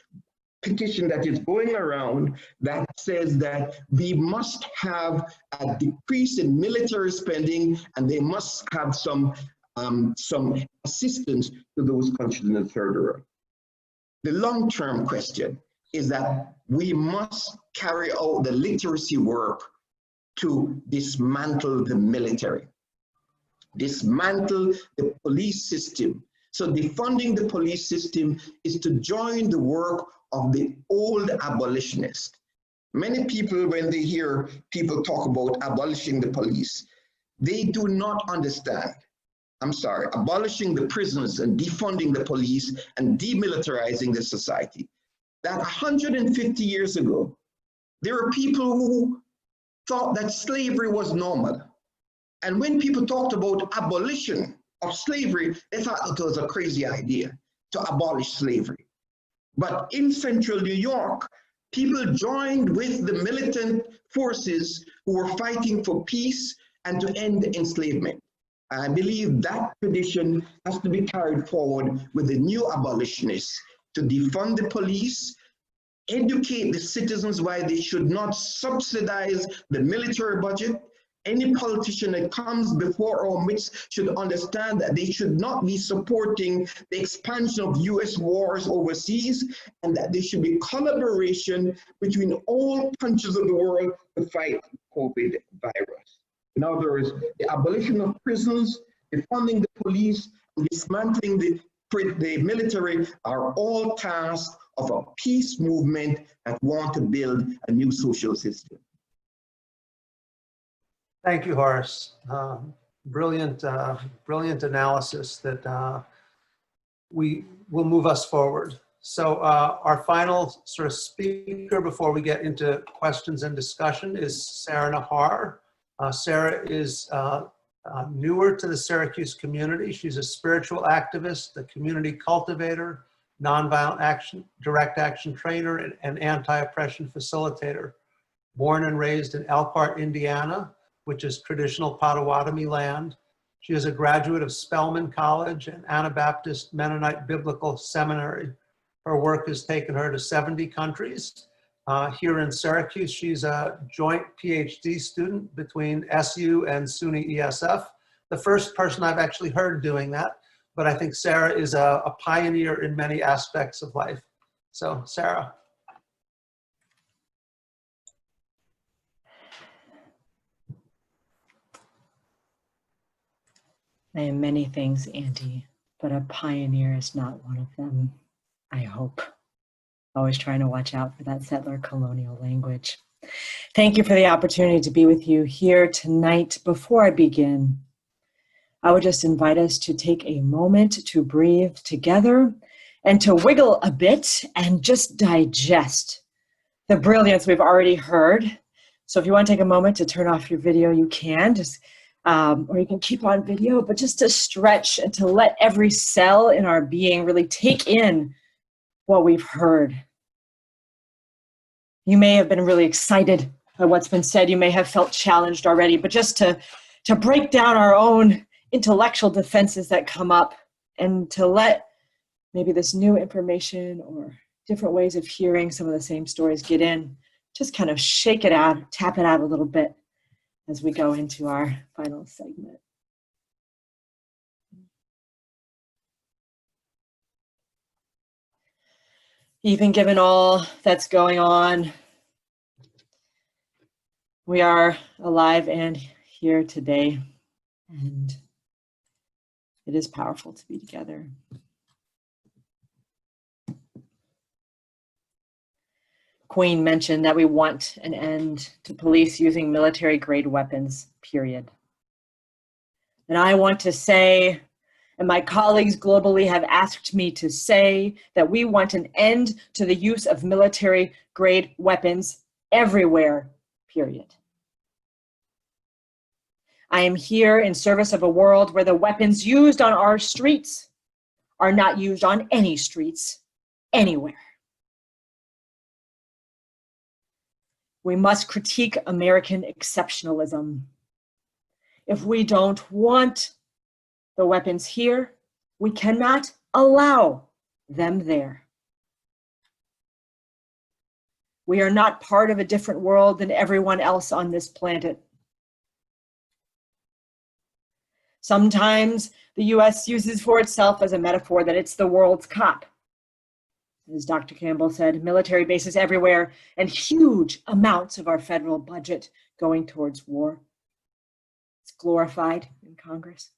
Speaker 4: petition that is going around that says that we must have a decrease in military spending and they must have some assistance to those countries in the third world. The long-term question is that we must carry out the literacy work to dismantle the military, dismantle the police system. So defunding the police system is to join the work of the old abolitionists. Many people, when they hear people talk about abolishing the police, they do not understand. I'm sorry, abolishing the prisons and defunding the police and demilitarizing the society. That 150 years ago, there were people who thought that slavery was normal. And when people talked about abolition of slavery, they thought it was a crazy idea to abolish slavery. But in central New York, people joined with the militant forces who were fighting for peace and to end enslavement. I believe that tradition has to be carried forward with the new abolitionists to defund the police, educate the citizens why they should not subsidize the military budget. Any politician that comes before our midst should understand that they should not be supporting the expansion of US wars overseas, and that there should be collaboration between all countries of the world to fight COVID virus. In other words, the abolition of prisons, defunding the police, and dismantling the military are all tasks of a peace movement that want to build a new social system.
Speaker 1: Thank you, Horace. Brilliant analysis that will move us forward. So our final sort of speaker before we get into questions and discussion is Sarah Nahar. Sarah is newer to the Syracuse community. She's a spiritual activist, a community cultivator, nonviolent action, direct action trainer, and anti-oppression facilitator. Born and raised in Elkhart, Indiana, which is traditional Potawatomi land. She is a graduate of Spelman College and Anabaptist Mennonite Biblical Seminary. Her work has taken her to 70 countries. Here in Syracuse, she's a joint PhD student between SU and SUNY ESF. The first person I've actually heard doing that, but I think Sarah is a pioneer in many aspects of life. So, Sarah.
Speaker 5: I am many things, Andy, but a pioneer is not one of them, I hope. Always trying to watch out for that settler colonial language. Thank you for the opportunity to be with you here tonight. Before I begin, I would just invite us to take a moment to breathe together and to wiggle a bit and just digest the brilliance we've already heard. So if you want to take a moment to turn off your video, you can, or you can keep on video, but just to stretch and to let every cell in our being really take in what we've heard. You may have been really excited by what's been said. You may have felt challenged already, but just to break down our own intellectual defenses that come up and to let maybe this new information or different ways of hearing some of the same stories get in, just kind of shake it out, tap it out a little bit as we go into our final segment. Even given all that's going on, we are alive and here today, and it is powerful to be together. Queen mentioned that we want an end to police using military-grade weapons, period. And I want to say, and my colleagues globally have asked me to say, that we want an end to the use of military-grade weapons everywhere, period. I am here in service of a world where the weapons used on our streets are not used on any streets, anywhere. We must critique American exceptionalism. If we don't want the weapons here, we cannot allow them there. We are not part of a different world than everyone else on this planet. Sometimes the US uses for itself as a metaphor that it's the world's cop. As Dr. Campbell said, military bases everywhere and huge amounts of our federal budget going towards war. It's glorified in Congress.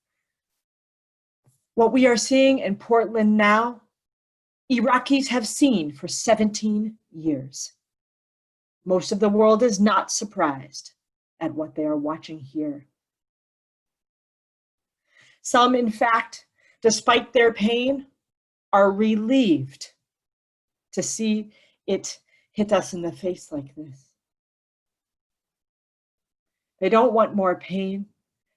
Speaker 5: What we are seeing in Portland now, Iraqis have seen for 17 years. Most of the world is not surprised at what they are watching here. Some, in fact, despite their pain, are relieved to see it hit us in the face like this. They don't want more pain,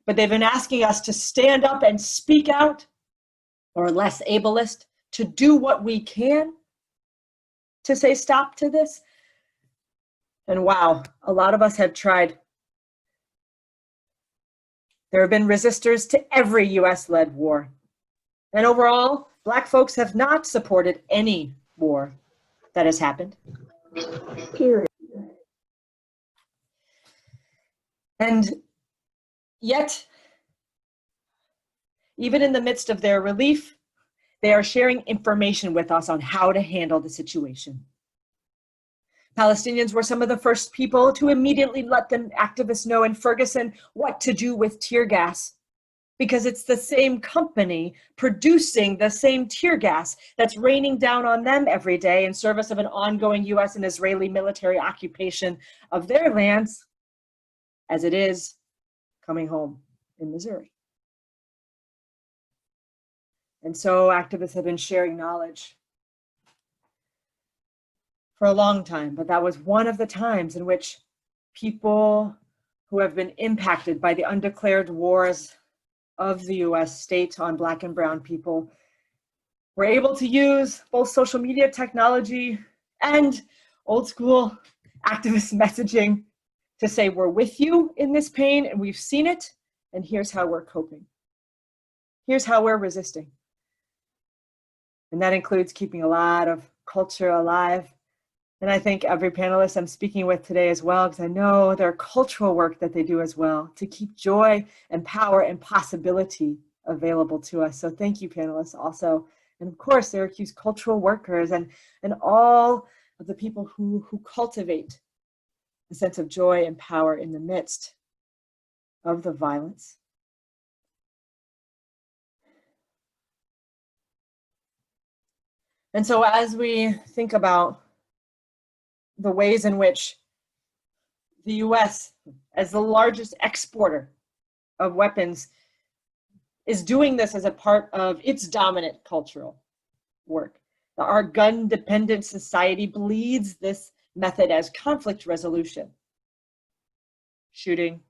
Speaker 5: but they've been asking us to stand up and speak out, or less ableist, to do what we can to say stop to this. And wow, a lot of us have tried. There have been resistors to every US-led war. And overall, Black folks have not supported any war that has happened. Period. And yet, even in the midst of their relief, they are sharing information with us on how to handle the situation. Palestinians were some of the first people to immediately let the activists know in Ferguson what to do with tear gas, because it's the same company producing the same tear gas that's raining down on them every day in service of an ongoing US and Israeli military occupation of their lands, as it is coming home in Missouri. And so activists have been sharing knowledge for a long time, but that was one of the times in which people who have been impacted by the undeclared wars of the US state on Black and brown people were able to use both social media technology and old school activist messaging to say, we're with you in this pain and we've seen it, and here's how we're coping. Here's how we're resisting. And that includes keeping a lot of culture alive. And I think every panelist I'm speaking with today as well, because I know their cultural work that they do as well, to keep joy and power and possibility available to us. So thank you, panelists, also. And of course, Syracuse cultural workers and all of the people who cultivate a sense of joy and power in the midst of the violence. And so as we think about the ways in which the US, as the largest exporter of weapons, is doing this as a part of its dominant cultural work. Our gun-dependent society bleeds this method as conflict resolution, shooting,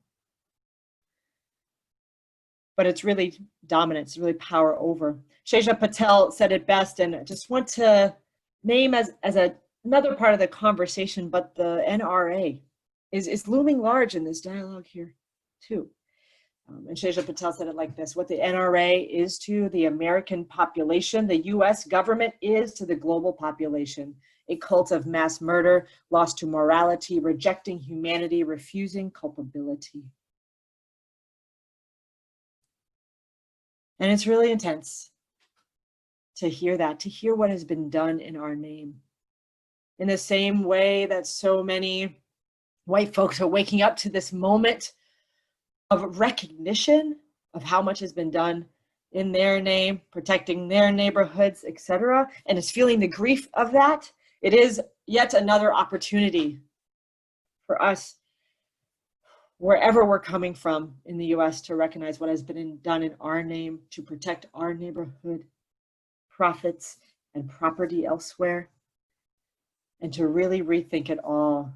Speaker 5: but it's really dominance, it's really power over. Sheja Patel said it best, and I just want to name as another part of the conversation, but the NRA is looming large in this dialogue here too. And Sheja Patel said it like this: what the NRA is to the American population, the US government is to the global population. A cult of mass murder, lost to morality, rejecting humanity, refusing culpability. And it's really intense to hear that, to hear what has been done in our name. In the same way that so many white folks are waking up to this moment of recognition of how much has been done in their name, protecting their neighborhoods, etc., and is feeling the grief of that, it is yet another opportunity for us, wherever we're coming from in the US, to recognize what has been done in our name to protect our neighborhood, profits, and property elsewhere, and to really rethink it all,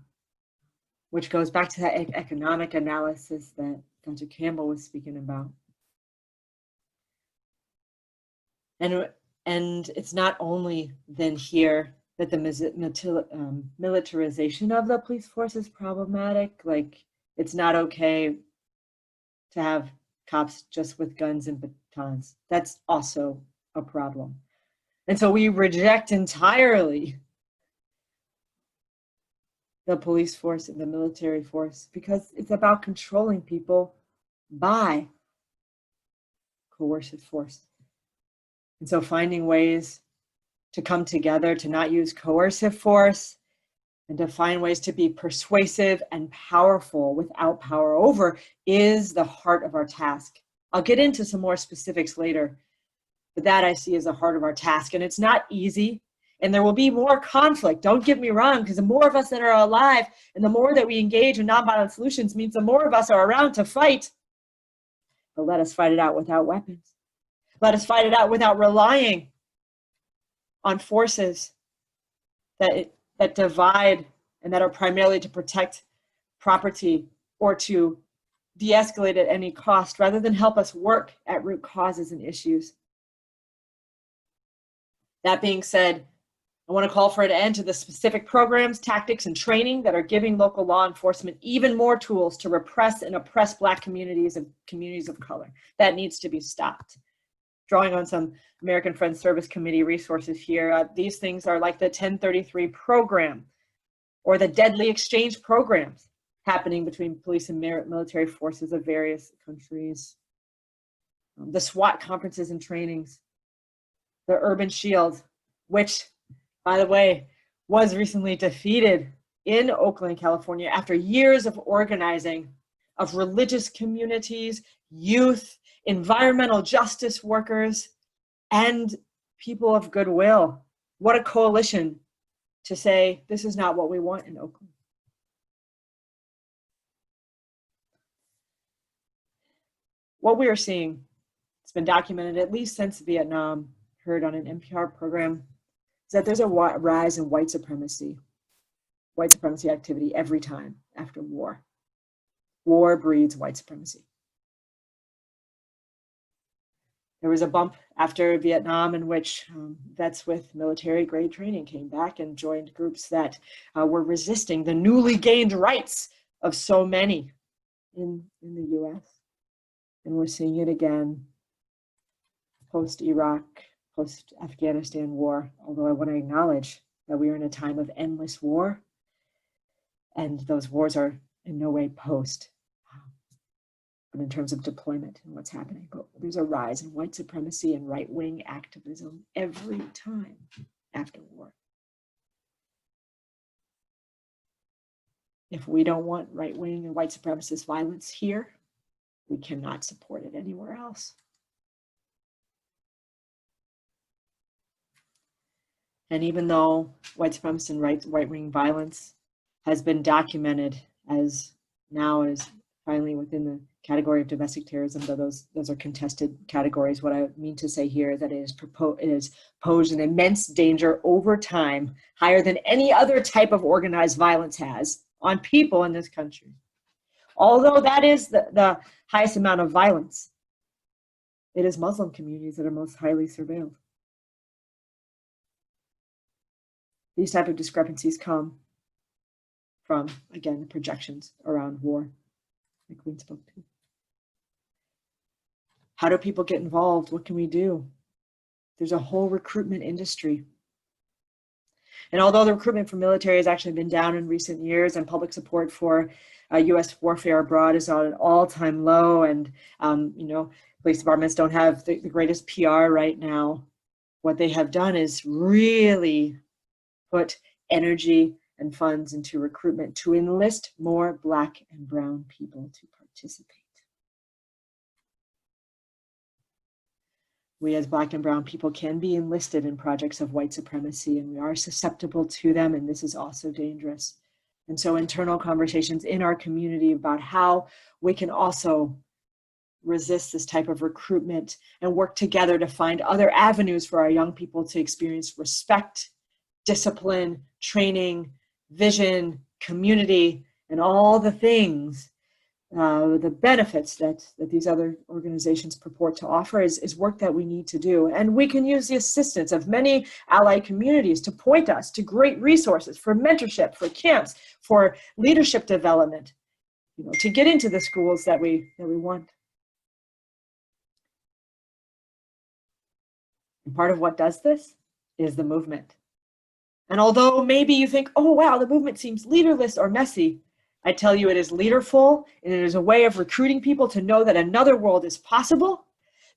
Speaker 5: which goes back to that economic analysis that Dr. Campbell was speaking about. And it's not only then here that the militarization of the police force is problematic. Like, it's not okay to have cops just with guns and batons. That's also a problem. And so we reject entirely the police force and the military force because it's about controlling people by coercive force. And so finding ways to come together, to not use coercive force, and to find ways to be persuasive and powerful without power over is the heart of our task. I'll get into some more specifics later, but that I see as the heart of our task. And it's not easy, and there will be more conflict. Don't get me wrong, because the more of us that are alive and the more that we engage in nonviolent solutions means the more of us are around to fight. But let us fight it out without weapons. Let us fight it out without relying on forces that divide and that are primarily to protect property or to de-escalate at any cost, rather than help us work at root causes and issues. That being said, I want to call for an end to the specific programs, tactics, and training that are giving local law enforcement even more tools to repress and oppress Black communities and communities of color. That needs to be stopped. Drawing on some American Friends Service Committee resources here, these things are like the 1033 program or the deadly exchange programs happening between police and military forces of various countries. The SWAT conferences and trainings, the Urban Shield, which, by the way, was recently defeated in Oakland, California, after years of organizing of religious communities, youth, environmental justice workers, and people of goodwill. What a coalition to say, this is not what we want in Oakland. What we are seeing, it's been documented at least since Vietnam, heard on an NPR program, is that there's a rise in white supremacy activity every time after war. War breeds white supremacy. There was a bump after Vietnam in which vets with military grade training came back and joined groups that were resisting the newly gained rights of so many in the US. And we're seeing it again post-Iraq, post-Afghanistan war, although I want to acknowledge that we are in a time of endless war, and those wars are in no way post, but in terms of deployment and what's happening. But there's a rise in white supremacy and right-wing activism every time after war. If we don't want right-wing and white supremacist violence here, we cannot support it anywhere else. And even though white supremacist and right-wing violence has been documented as now is finally within the category of domestic terrorism, though those are contested categories, what I mean to say here that it is posed an immense danger over time, higher than any other type of organized violence has on people in this country. Although that is the highest amount of violence, it is Muslim communities that are most highly surveilled. These type of discrepancies come from, again, the projections around war, like Queen spoke to. How do people get involved? What can we do? There's a whole recruitment industry. And although the recruitment for military has actually been down in recent years and public support for US warfare abroad is at an all-time low, and police departments don't have the greatest PR right now, what they have done is really put energy and funds into recruitment to enlist more Black and brown people to participate. We as Black and brown people can be enlisted in projects of white supremacy, and we are susceptible to them, and this is also dangerous. And so internal conversations in our community about how we can also resist this type of recruitment and work together to find other avenues for our young people to experience respect, discipline, training, vision, community, and all the things, the benefits that these other organizations purport to offer is work that we need to do. And we can use the assistance of many allied communities to point us to great resources for mentorship, for camps, for leadership development, to get into the schools that we want. And part of what does this is the movement. And although maybe you think, oh, wow, the movement seems leaderless or messy, I tell you it is leaderful, and it is a way of recruiting people to know that another world is possible,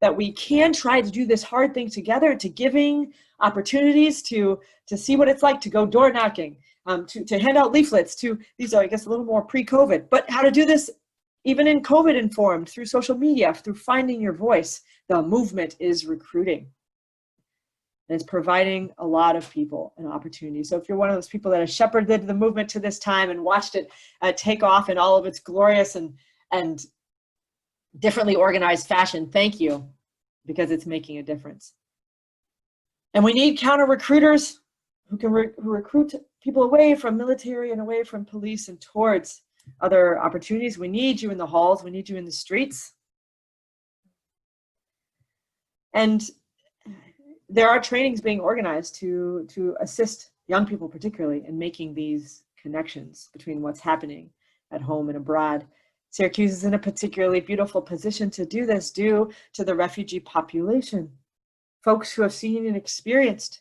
Speaker 5: that we can try to do this hard thing together, to giving opportunities to see what it's like to go door knocking, to hand out leaflets, these are, I guess, a little more pre-COVID, but how to do this even in COVID informed, through social media, through finding your voice. The movement is recruiting. And it's providing a lot of people an opportunity. So if you're one of those people that has shepherded the movement to this time and watched it take off in all of its glorious and differently organized fashion, thank you, because it's making a difference. And we need counter recruiters who can who recruit people away from military and away from police and towards other opportunities. We need you in the halls. We need you in the streets. And there are trainings being organized to assist young people, particularly, in making these connections between what's happening at home and abroad. Syracuse is in a particularly beautiful position to do this due to the refugee population, folks who have seen and experienced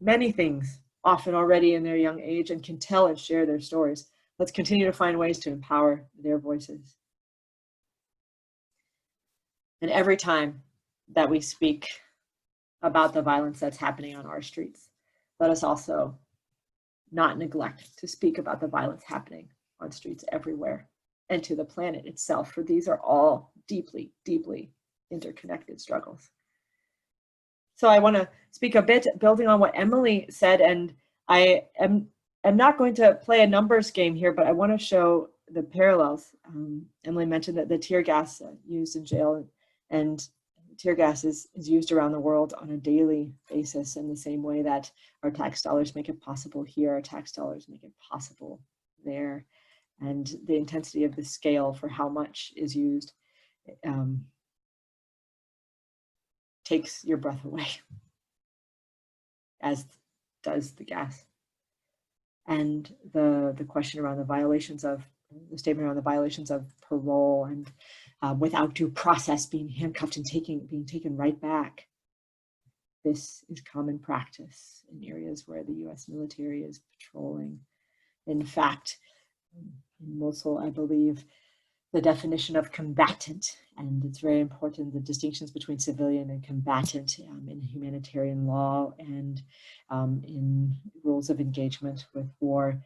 Speaker 5: many things, often already in their young age, and can tell and share their stories. Let's continue to find ways to empower their voices. And every time that we speak about the violence that's happening on our streets, let us also not neglect to speak about the violence happening on streets everywhere and to the planet itself, for these are all deeply, deeply interconnected struggles. So I want to speak a bit building on what Emily said, and I am not going to play a numbers game here, but I want to show the parallels. Emily mentioned that the tear gas used in jail, and tear gas is used around the world on a daily basis in the same way that our tax dollars make it possible here, our tax dollars make it possible there. And the intensity of the scale for how much is used takes your breath away, as does the gas. And the question around the violations of, the statement around the violations of parole and without due process being handcuffed and being taken right back. This is common practice in areas where the US military is patrolling. In fact, in Mosul, I believe, the definition of combatant, and it's very important, the distinctions between civilian and combatant in humanitarian law and in rules of engagement with war.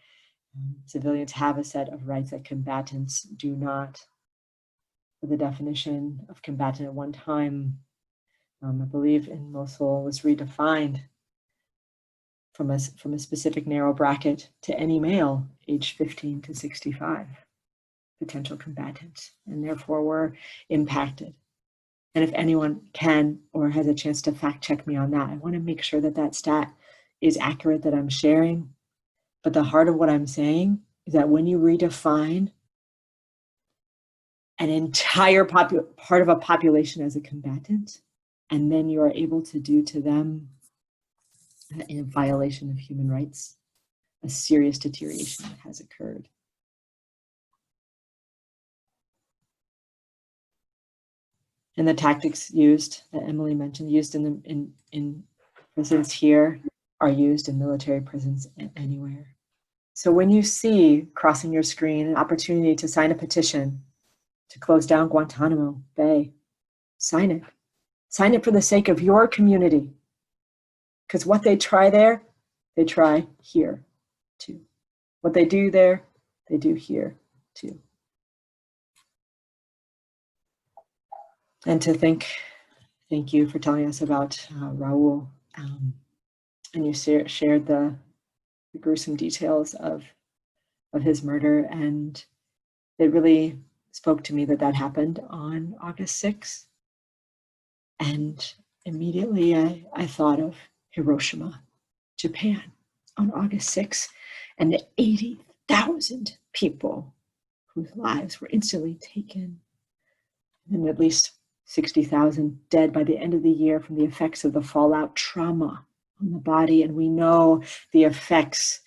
Speaker 5: Civilians have a set of rights that combatants do not. The definition of combatant at one time, I believe in Mosul, was redefined from a specific narrow bracket to any male aged 15 to 65, potential combatants, and therefore were impacted. And if anyone can or has a chance to fact check me on that, I want to make sure that that stat is accurate that I'm sharing. But the heart of what I'm saying is that when you redefine an entire part of a population as a combatant, and then you are able to do to them in a violation of human rights, a serious deterioration that has occurred. And the tactics used that Emily mentioned, used in prisons here, are used in military prisons anywhere. So when you see crossing your screen an opportunity to sign a petition to close down Guantanamo Bay, sign it. Sign it for the sake of your community. Because what they try there, they try here too. What they do there, they do here too. And to thank you for telling us about Raul. And you shared the gruesome details of his murder. And it really spoke to me that happened on August 6th. And immediately I thought of Hiroshima, Japan, on August 6th, and the 80,000 people whose lives were instantly taken, and at least 60,000 dead by the end of the year from the effects of the fallout trauma on the body. And we know the effects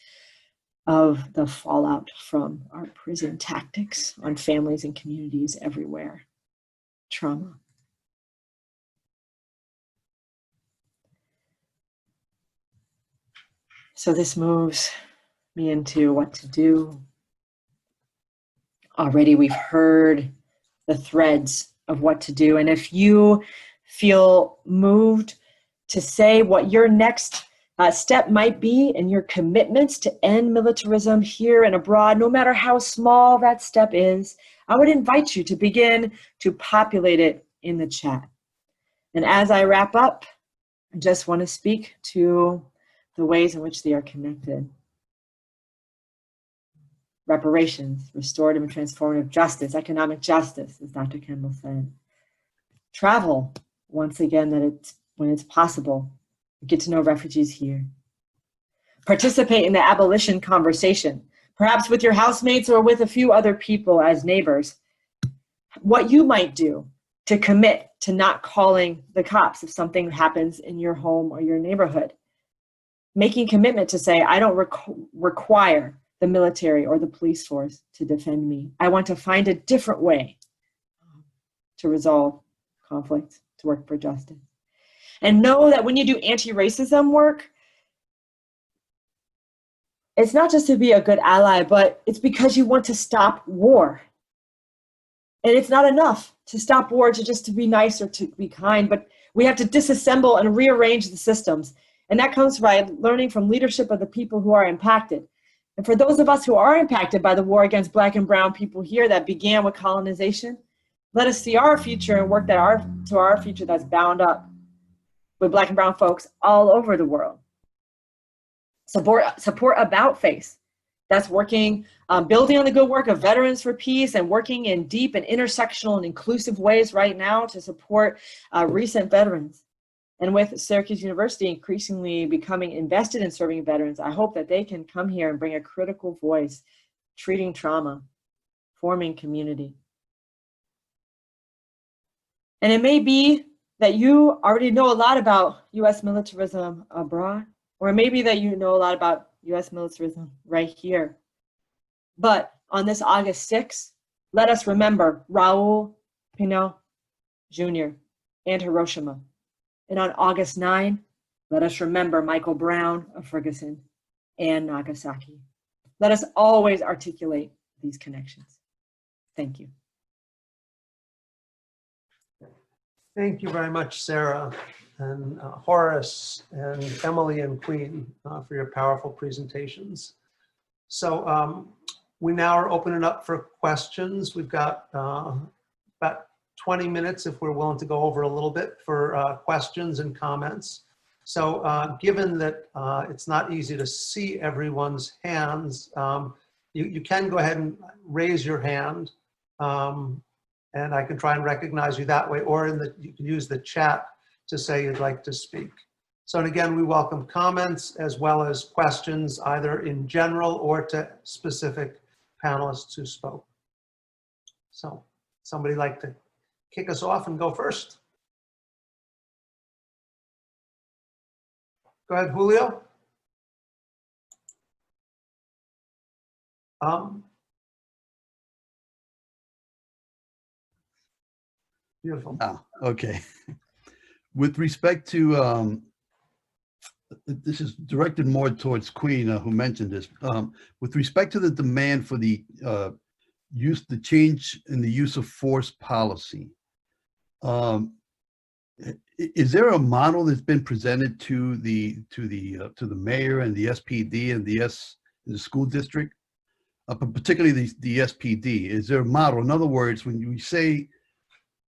Speaker 5: of the fallout from our prison tactics on families and communities everywhere. Trauma. So this moves me into what to do. Already we've heard the threads of what to do. And if you feel moved to say what your next step might be in your commitments to end militarism here and abroad, no matter how small that step is, I would invite you to begin to populate it in the chat. And as I wrap up, I just want to speak to the ways in which they are connected. Reparations, restorative and transformative justice, economic justice, as Dr. Campbell said. Travel, once again, when it's possible. Get to know refugees here. Participate in the abolition conversation, perhaps with your housemates or with a few other people as neighbors. What you might do to commit to not calling the cops if something happens in your home or your neighborhood. Making commitment to say, I don't require the military or the police force to defend me. I want to find a different way to resolve conflict, to work for justice. And know that when you do anti-racism work, it's not just to be a good ally, but it's because you want to stop war. And it's not enough to stop war to be nice or to be kind, but we have to disassemble and rearrange the systems. And that comes by learning from leadership of the people who are impacted. And for those of us who are impacted by the war against Black and brown people here that began with colonization, let us see our future and work to our future that's bound up with Black and brown folks all over the world. Support About Face. That's working, building on the good work of Veterans for Peace and working in deep and intersectional and inclusive ways right now to support recent veterans. And with Syracuse University increasingly becoming invested in serving veterans, I hope that they can come here and bring a critical voice, treating trauma, forming community. And it may be that you already know a lot about U.S. militarism abroad, or it may be that you know a lot about U.S. militarism right here. But on this August 6th, let us remember Raul Pinot Jr. and Hiroshima. And on August 9, let us remember Michael Brown of Ferguson and Nagasaki. Let us always articulate these connections. Thank you.
Speaker 1: Thank you very much, Sarah and Horace and Emily and Queen for your powerful presentations. So we now are opening up for questions. We've got about 20 minutes if we're willing to go over a little bit for questions and comments. So given that it's not easy to see everyone's hands, you can go ahead and raise your hand and I can try and recognize you that way, or you can use the chat to say you'd like to speak. So, and again, we welcome comments as well as questions, either in general or to specific panelists who spoke. So, somebody like to kick us off and go first? Go ahead, Julio. Beautiful.
Speaker 6: Ah, okay. With respect to, this is directed more towards Queen, who mentioned this. With respect to the demand for the change in the use of force policy, is there a model that's been presented to the mayor and the SPD and the school district, particularly the SPD? Is there a model? In other words, when you say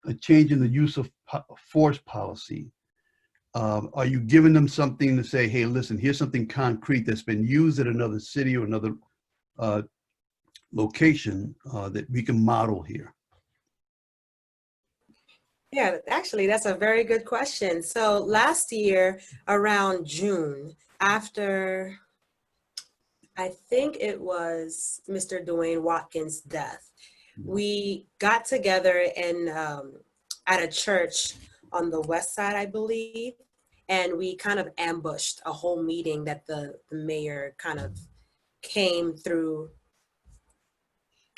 Speaker 6: a change in the use of force policy, are you giving them something to say, hey, listen, here's something concrete that's been used at another city or another location that we can model here?
Speaker 2: Yeah, actually, that's a very good question. So last year, around June, after, I think it was Mr. Dwayne Watkins' death, we got together in, at a church on the west side, I believe, and we kind of ambushed a whole meeting that the mayor kind of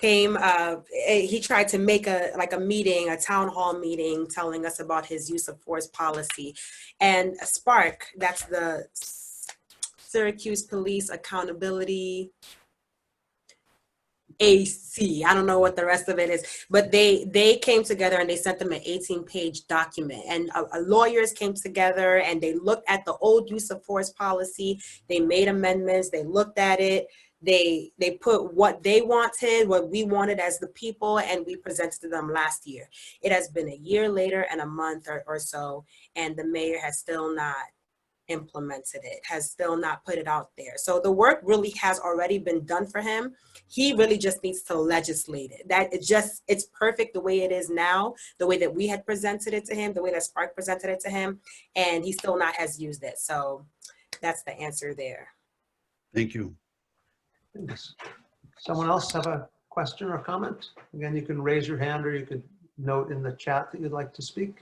Speaker 2: he tried to make a meeting, a town hall meeting, telling us about his use of force policy. And SPARC, that's the Syracuse Police Accountability AC, I don't know what the rest of it is, but they came together and they sent them an 18-page document, and lawyers came together and they looked at the old use of force policy. They made amendments, they looked at it, they put what they wanted, what we wanted as the people, and we presented to them last year. It has been a year later and a month or so, and the mayor has still not implemented it, has still not put it out there. So the work really has already been done for him. He really just needs to legislate it. It's perfect the way it is now, the way that we had presented it to him, the way that SPARC presented it to him, and he still not has used it. So that's the answer there.
Speaker 6: Thank you.
Speaker 1: Thanks. Someone else have a question or comment? Again, you can raise your hand or you could note in the chat that you'd like to speak.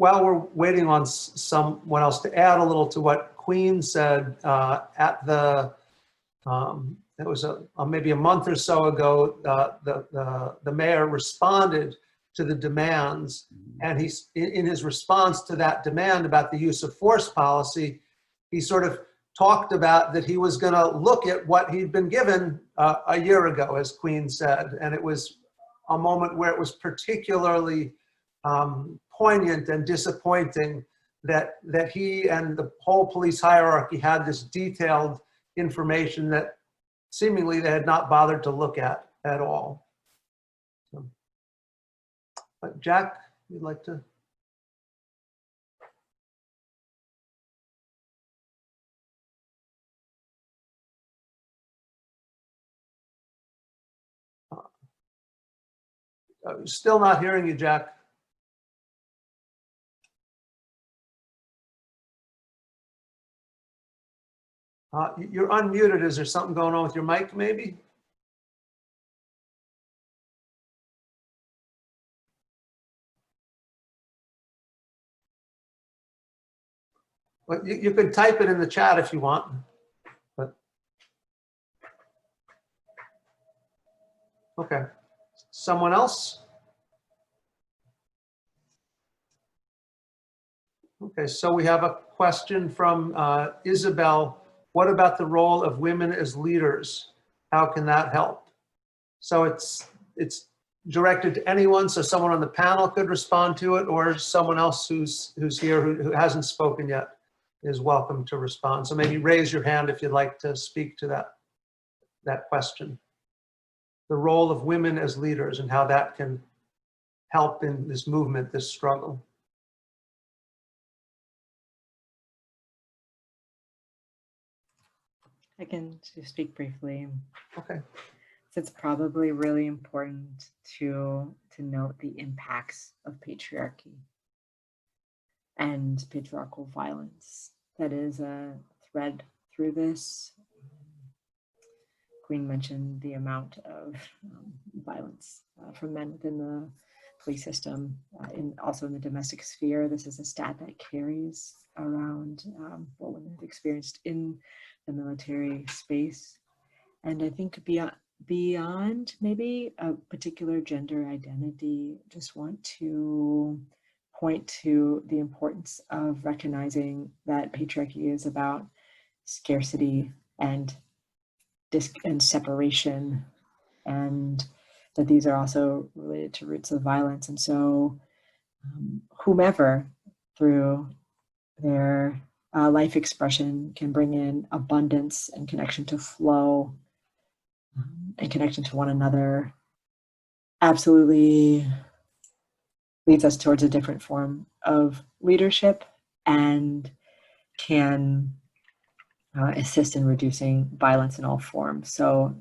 Speaker 1: while we're waiting on someone else to add a little to what Queen said at the, it was maybe a month or so ago, the mayor responded to the demands, and he's in his response to that demand about the use of force policy, he sort of talked about that he was going to look at what he'd been given a year ago, as Queen said, and it was a moment where it was particularly poignant and disappointing that he and the whole police hierarchy had this detailed information that seemingly they had not bothered to look at all. So, but Jack, you'd like to? Still not hearing you, Jack. You're unmuted. Is there something going on with your mic, maybe? Well, you could type it in the chat if you want. But okay. Someone else? Okay, so we have a question from Isabel. What about the role of women as leaders? How can that help? So it's directed to anyone, so someone on the panel could respond to it, or someone else who's here who hasn't spoken yet is welcome to respond. So maybe raise your hand if you'd like to speak to that question. The role of women as leaders and how that can help in this movement, this struggle.
Speaker 5: I can just speak briefly.
Speaker 1: Okay.
Speaker 5: So it's probably really important to note the impacts of patriarchy and patriarchal violence. That is a thread through this. Queen mentioned the amount of violence from men within the police system, also in the domestic sphere. This is a stat that carries around what women have experienced in the military space. And I think beyond maybe a particular gender identity, just want to point to the importance of recognizing that patriarchy is about scarcity and separation, and that these are also related to roots of violence. And so whomever through their life expression can bring in abundance and connection to flow and connection to one another absolutely leads us towards a different form of leadership and can assist in reducing violence in all forms. So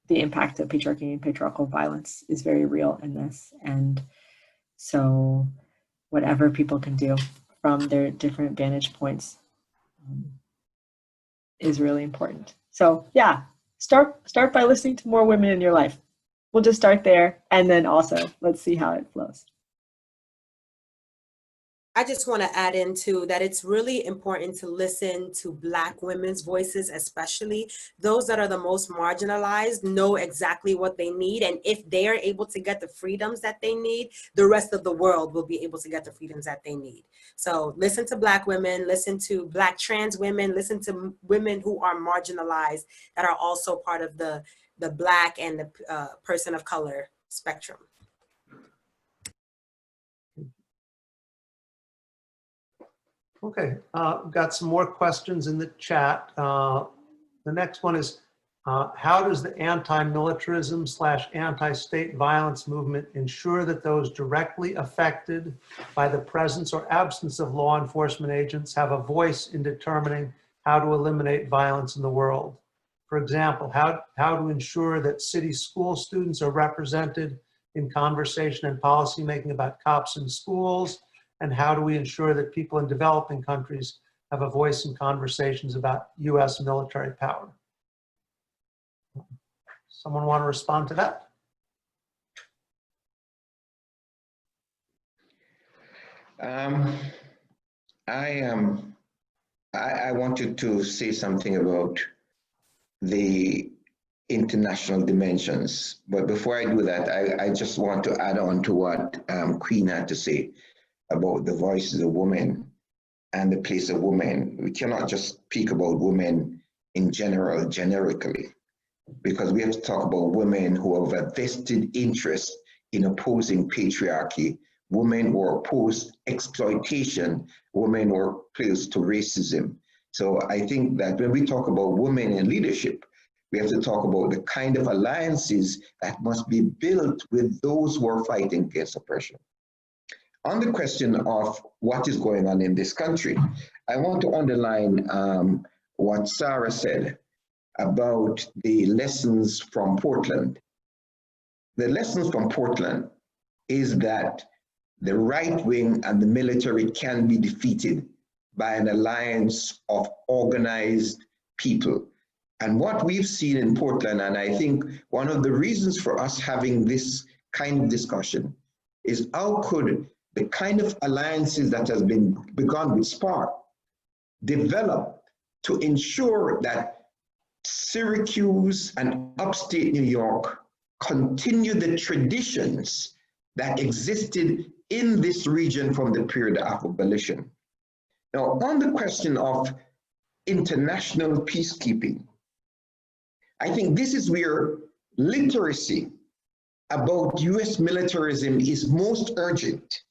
Speaker 5: the impact of patriarchy and patriarchal violence is very real in this. And so whatever people can do from their different vantage points is really important. So yeah, start by listening to more women in your life. We'll just start there, and then also let's see how it flows.
Speaker 2: I just want to add into that it's really important to listen to Black women's voices, especially those that are the most marginalized, know exactly what they need. And if they are able to get the freedoms that they need, the rest of the world will be able to get the freedoms that they need. So listen to Black women, listen to Black trans women, listen to women who are marginalized that are also part of the Black and the person of color spectrum.
Speaker 1: Okay, we've got some more questions in the chat. The next one is, how does the anti-militarism / anti-state violence movement ensure that those directly affected by the presence or absence of law enforcement agents have a voice in determining how to eliminate violence in the world? For example, how to ensure that city school students are represented in conversation and policymaking about cops in schools, and how do we ensure that people in developing countries have a voice in conversations about US military power? Someone want to respond to that?
Speaker 4: Um, I wanted to say something about the international dimensions, but before I do that, I just want to add on to what Queen had to say about the voices of women and the place of women. We cannot just speak about women in general, generically, because we have to talk about women who have a vested interest in opposing patriarchy, women who are opposed exploitation, women who are opposed to racism. So I think that when we talk about women in leadership, we have to talk about the kind of alliances that must be built with those who are fighting against oppression. On the question of what is going on in this country, I want to underline what Sarah said about the lessons from Portland. The lessons from Portland is that the right wing and the military can be defeated by an alliance of organized people. And what we've seen in Portland, and I think one of the reasons for us having this kind of discussion is how could the kind of alliances that has been begun with SPARC develop to ensure that Syracuse and upstate New York continue the traditions that existed in this region from the period of abolition. Now, on the question of international peacekeeping, I think this is where literacy about US militarism is most urgent,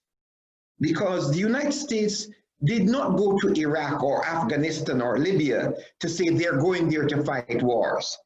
Speaker 4: because the United States did not go to Iraq or Afghanistan or Libya to say they're going there to fight wars.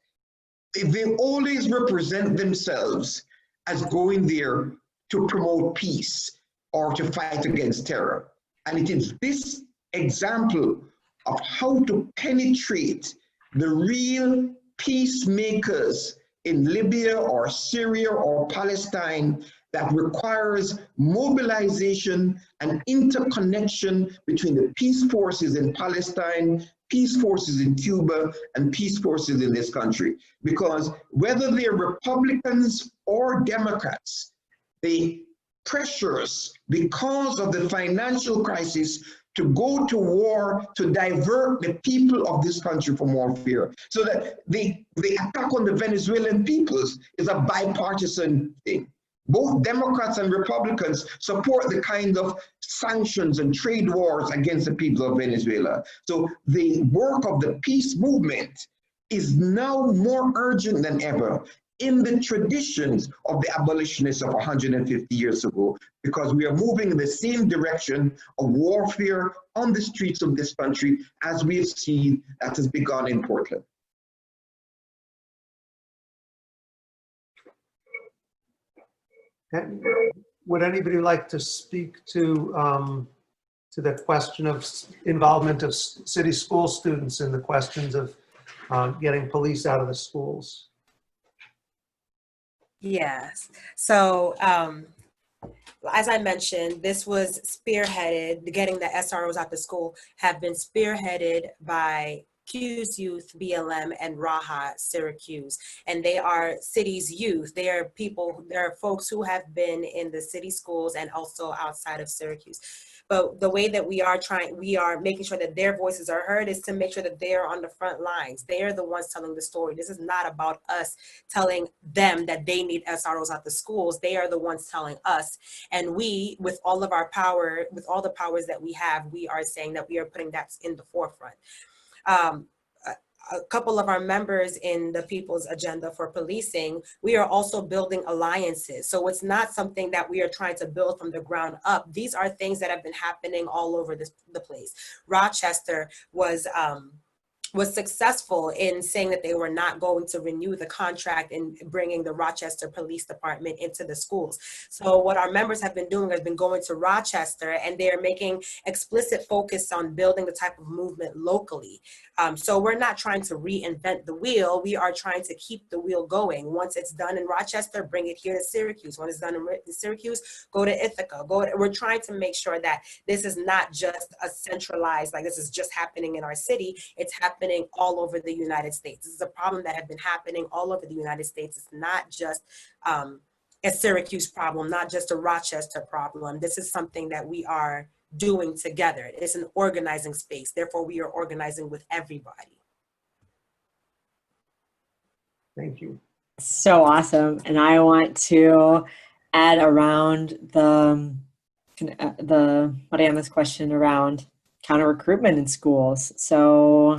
Speaker 4: They always represent themselves as going there to promote peace or to fight against terror. And it is this example of how to penetrate the real peacemakers in Libya or Syria or Palestine that requires mobilization and interconnection between the peace forces in Palestine, peace forces in Cuba, and peace forces in this country. Because whether they're Republicans or Democrats, the pressures because of the financial crisis to go to war to divert the people of this country from warfare. So that the attack on the Venezuelan peoples is a bipartisan thing. Both Democrats and Republicans support the kind of sanctions and trade wars against the people of Venezuela. So the work of the peace movement is now more urgent than ever in the traditions of the abolitionists of 150 years ago, because we are moving in the same direction of warfare on the streets of this country as we have seen that has begun in Portland.
Speaker 1: Would anybody like to speak to the question of involvement of city school students in the questions of getting police out of the schools?
Speaker 2: Yes. So as I mentioned, this was spearheaded, getting the SROs out of school have been spearheaded by Q's Youth, BLM, and Raha, Syracuse. And they are city's youth. They are people, there are folks who have been in the city schools and also outside of Syracuse. But the way that we are making sure that their voices are heard is to make sure that they are on the front lines. They are the ones telling the story. This is not about us telling them that they need SROs at the schools. They are the ones telling us. And we, with all of our power, with all the powers that we have, we are saying that we are putting that in the forefront. A couple of our members in the People's Agenda for Policing, we are also building alliances. So it's not something that we are trying to build from the ground up. These are things that have been happening all over the place. Rochester was successful in saying that they were not going to renew the contract and bringing the Rochester Police Department into the schools. So what our members have been doing has been going to Rochester, and they're making explicit focus on building the type of movement locally. So we're not trying to reinvent the wheel. We are trying to keep the wheel going. Once it's done in Rochester, bring it here to Syracuse. When it's done in Syracuse, go to Ithaca. We're trying to make sure that this is not just a centralized, like this is just happening in our city. It's happening all over the United States. This is a problem that has been happening all over the United States. It's not just a Syracuse problem, not just a Rochester problem. This is something that we are doing together. It's an organizing space. Therefore, we are organizing with everybody.
Speaker 1: Thank you.
Speaker 5: So awesome. And I want to add around the Mariana's question around counter recruitment in schools. So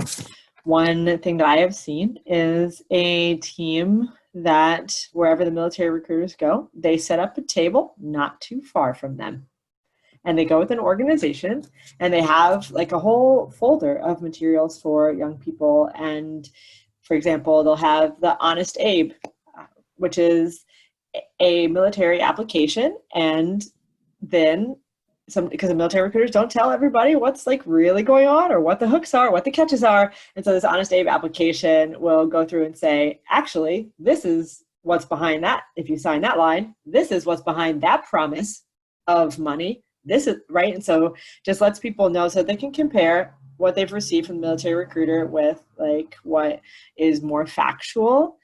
Speaker 5: one thing that I have seen is a team that wherever the military recruiters go, they set up a table not too far from them. And they go with an organization and they have like a whole folder of materials for young people. And for example, they'll have the Honest Abe, which is a military application. And then because the military recruiters don't tell everybody what's like really going on or what the hooks are, what the catches are. And so this Honest Abe application will go through and say, actually, this is what's behind that. If you sign that line, this is what's behind that promise of money. This is right. And so just lets people know so they can compare what they've received from the military recruiter with like what is more factual.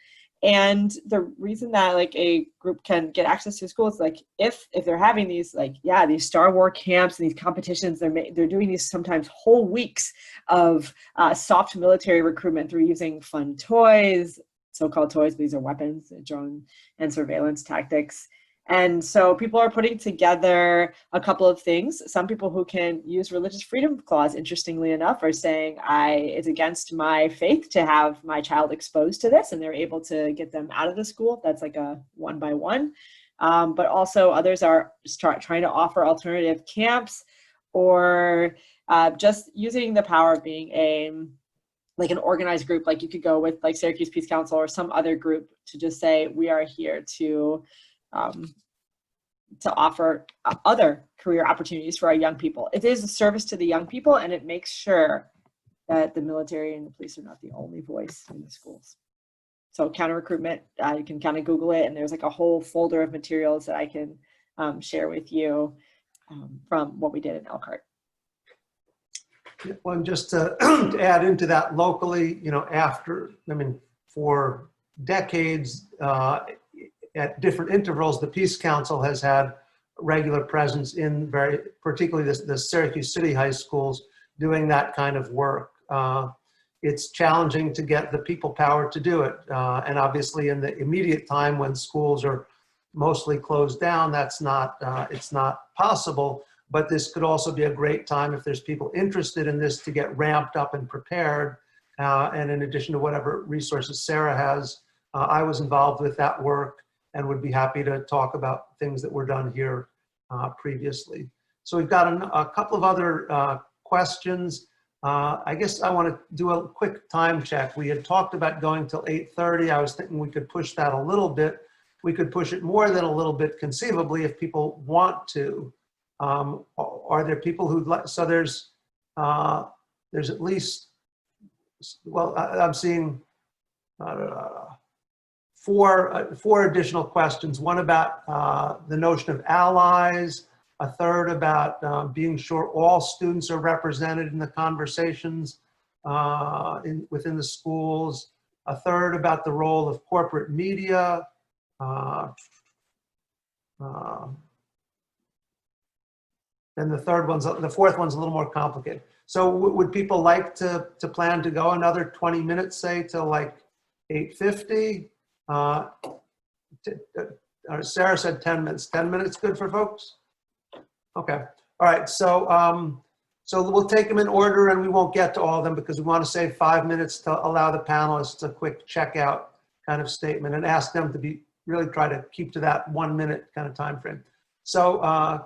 Speaker 5: And the reason that like a group can get access to schools, like if they're having these like, yeah, these Star Wars camps and these competitions, they're doing these sometimes whole weeks of soft military recruitment through using fun toys, so-called toys, but these are weapons, drone and surveillance tactics. And so people are putting together a couple of things. Some people who can use religious freedom clause, interestingly enough, are saying it's against my faith to have my child exposed to this, and they're able to get them out of the school. That's like a 1-by-1. But also others are trying to offer alternative camps or just using the power of being like an organized group. Like you could go with like Syracuse Peace Council or some other group to just say, we are here to offer other career opportunities for our young people. It is a service to the young people, and it makes sure that the military and the police are not the only voice in the schools. So counter recruitment, you can kind of Google it, and there's like a whole folder of materials that I can share with you from what we did in Elkhart.
Speaker 1: Well, just to add into that locally, you know, for decades, at different intervals, the Peace Council has had regular presence in particularly the Syracuse City high schools doing that kind of work. It's challenging to get the people power to do it. And obviously in the immediate time when schools are mostly closed down, it's not possible, but this could also be a great time if there's people interested in this to get ramped up and prepared. And in addition to whatever resources Sarah has, I was involved with that work and would be happy to talk about things that were done here previously. So we've got a couple of other questions. I guess I want to do a quick time check. We had talked about going till 8:30. I was thinking we could push that a little bit. We could push it more than a little bit conceivably if people want to. Are there people who'd like, so there's at least, well, I'm seeing four additional questions. One about the notion of allies, a third about being sure all students are represented in the conversations within the schools, a third about the role of corporate media, and the fourth one's a little more complicated. So would people like to plan to go another 20 minutes, say, till like 8:50? Sarah said 10 minutes. 10 minutes good for folks? Okay. All right. So we'll take them in order, and we won't get to all of them because we want to save 5 minutes to allow the panelists a quick checkout kind of statement and ask them to really try to keep to that 1 minute kind of time frame. So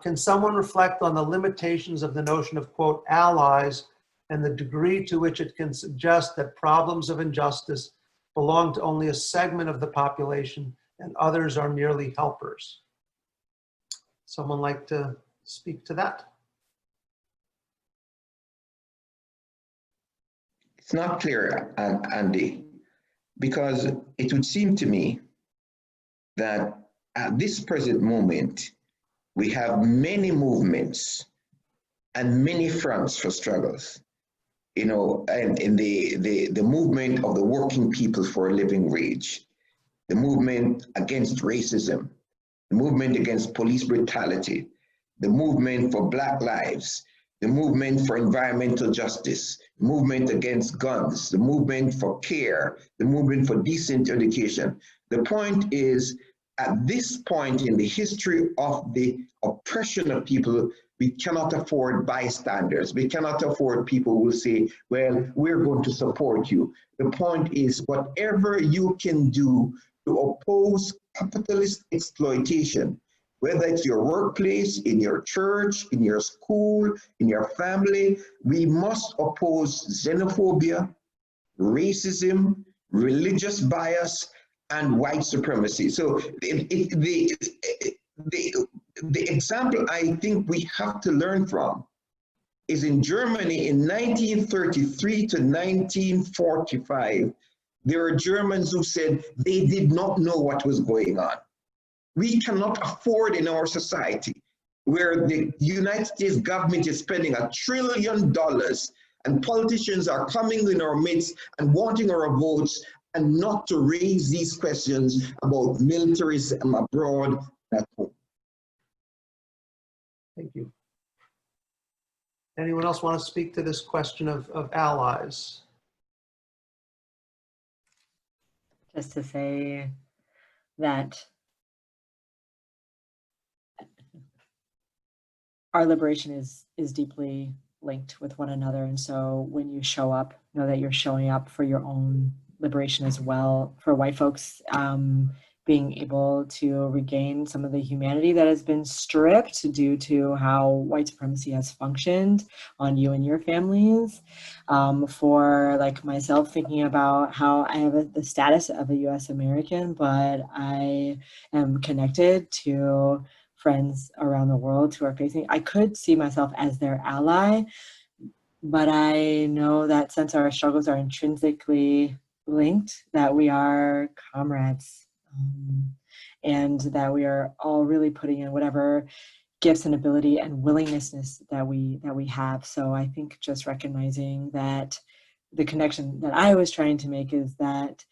Speaker 1: can someone reflect on the limitations of the notion of, quote, allies and the degree to which it can suggest that problems of injustice belong to only a segment of the population and others are merely helpers? Someone like to speak to that?
Speaker 4: It's not clear, Andy, because it would seem to me that at this present moment, we have many movements and many fronts for struggles, you know, and in the movement of the working people for a living wage, the movement against racism, the movement against police brutality, the movement for Black lives, the movement for environmental justice, the movement against guns, the movement for care, the movement for decent education. The point is, at this point in the history of the oppression of people, we cannot afford bystanders. We cannot afford people who will say, well, we're going to support you. The point is, whatever you can do to oppose capitalist exploitation, whether it's your workplace, in your church, in your school, in your family, we must oppose xenophobia, racism, religious bias, and white supremacy. So the example I think we have to learn from is in Germany in 1933 to 1945, there were Germans who said they did not know what was going on. We cannot afford in our society, where the United States government is spending $1 trillion and politicians are coming in our midst and wanting our votes, and not to raise these questions about militarism abroad and at home.
Speaker 1: Thank you. Anyone else want to speak to this question of allies?
Speaker 5: Just to say that our liberation is deeply linked with one another. And so when you show up, know that you're showing up for your own liberation as well. For white folks, being able to regain some of the humanity that has been stripped due to how white supremacy has functioned on you and your families. For like myself, thinking about how I have the status of a US American, but I am connected to friends around the world who are facing, I could see myself as their ally, but I know that since our struggles are intrinsically linked, that we are comrades. And that we are all really putting in whatever gifts and ability and willingness that we have. So I think just recognizing that the connection that I was trying to make is that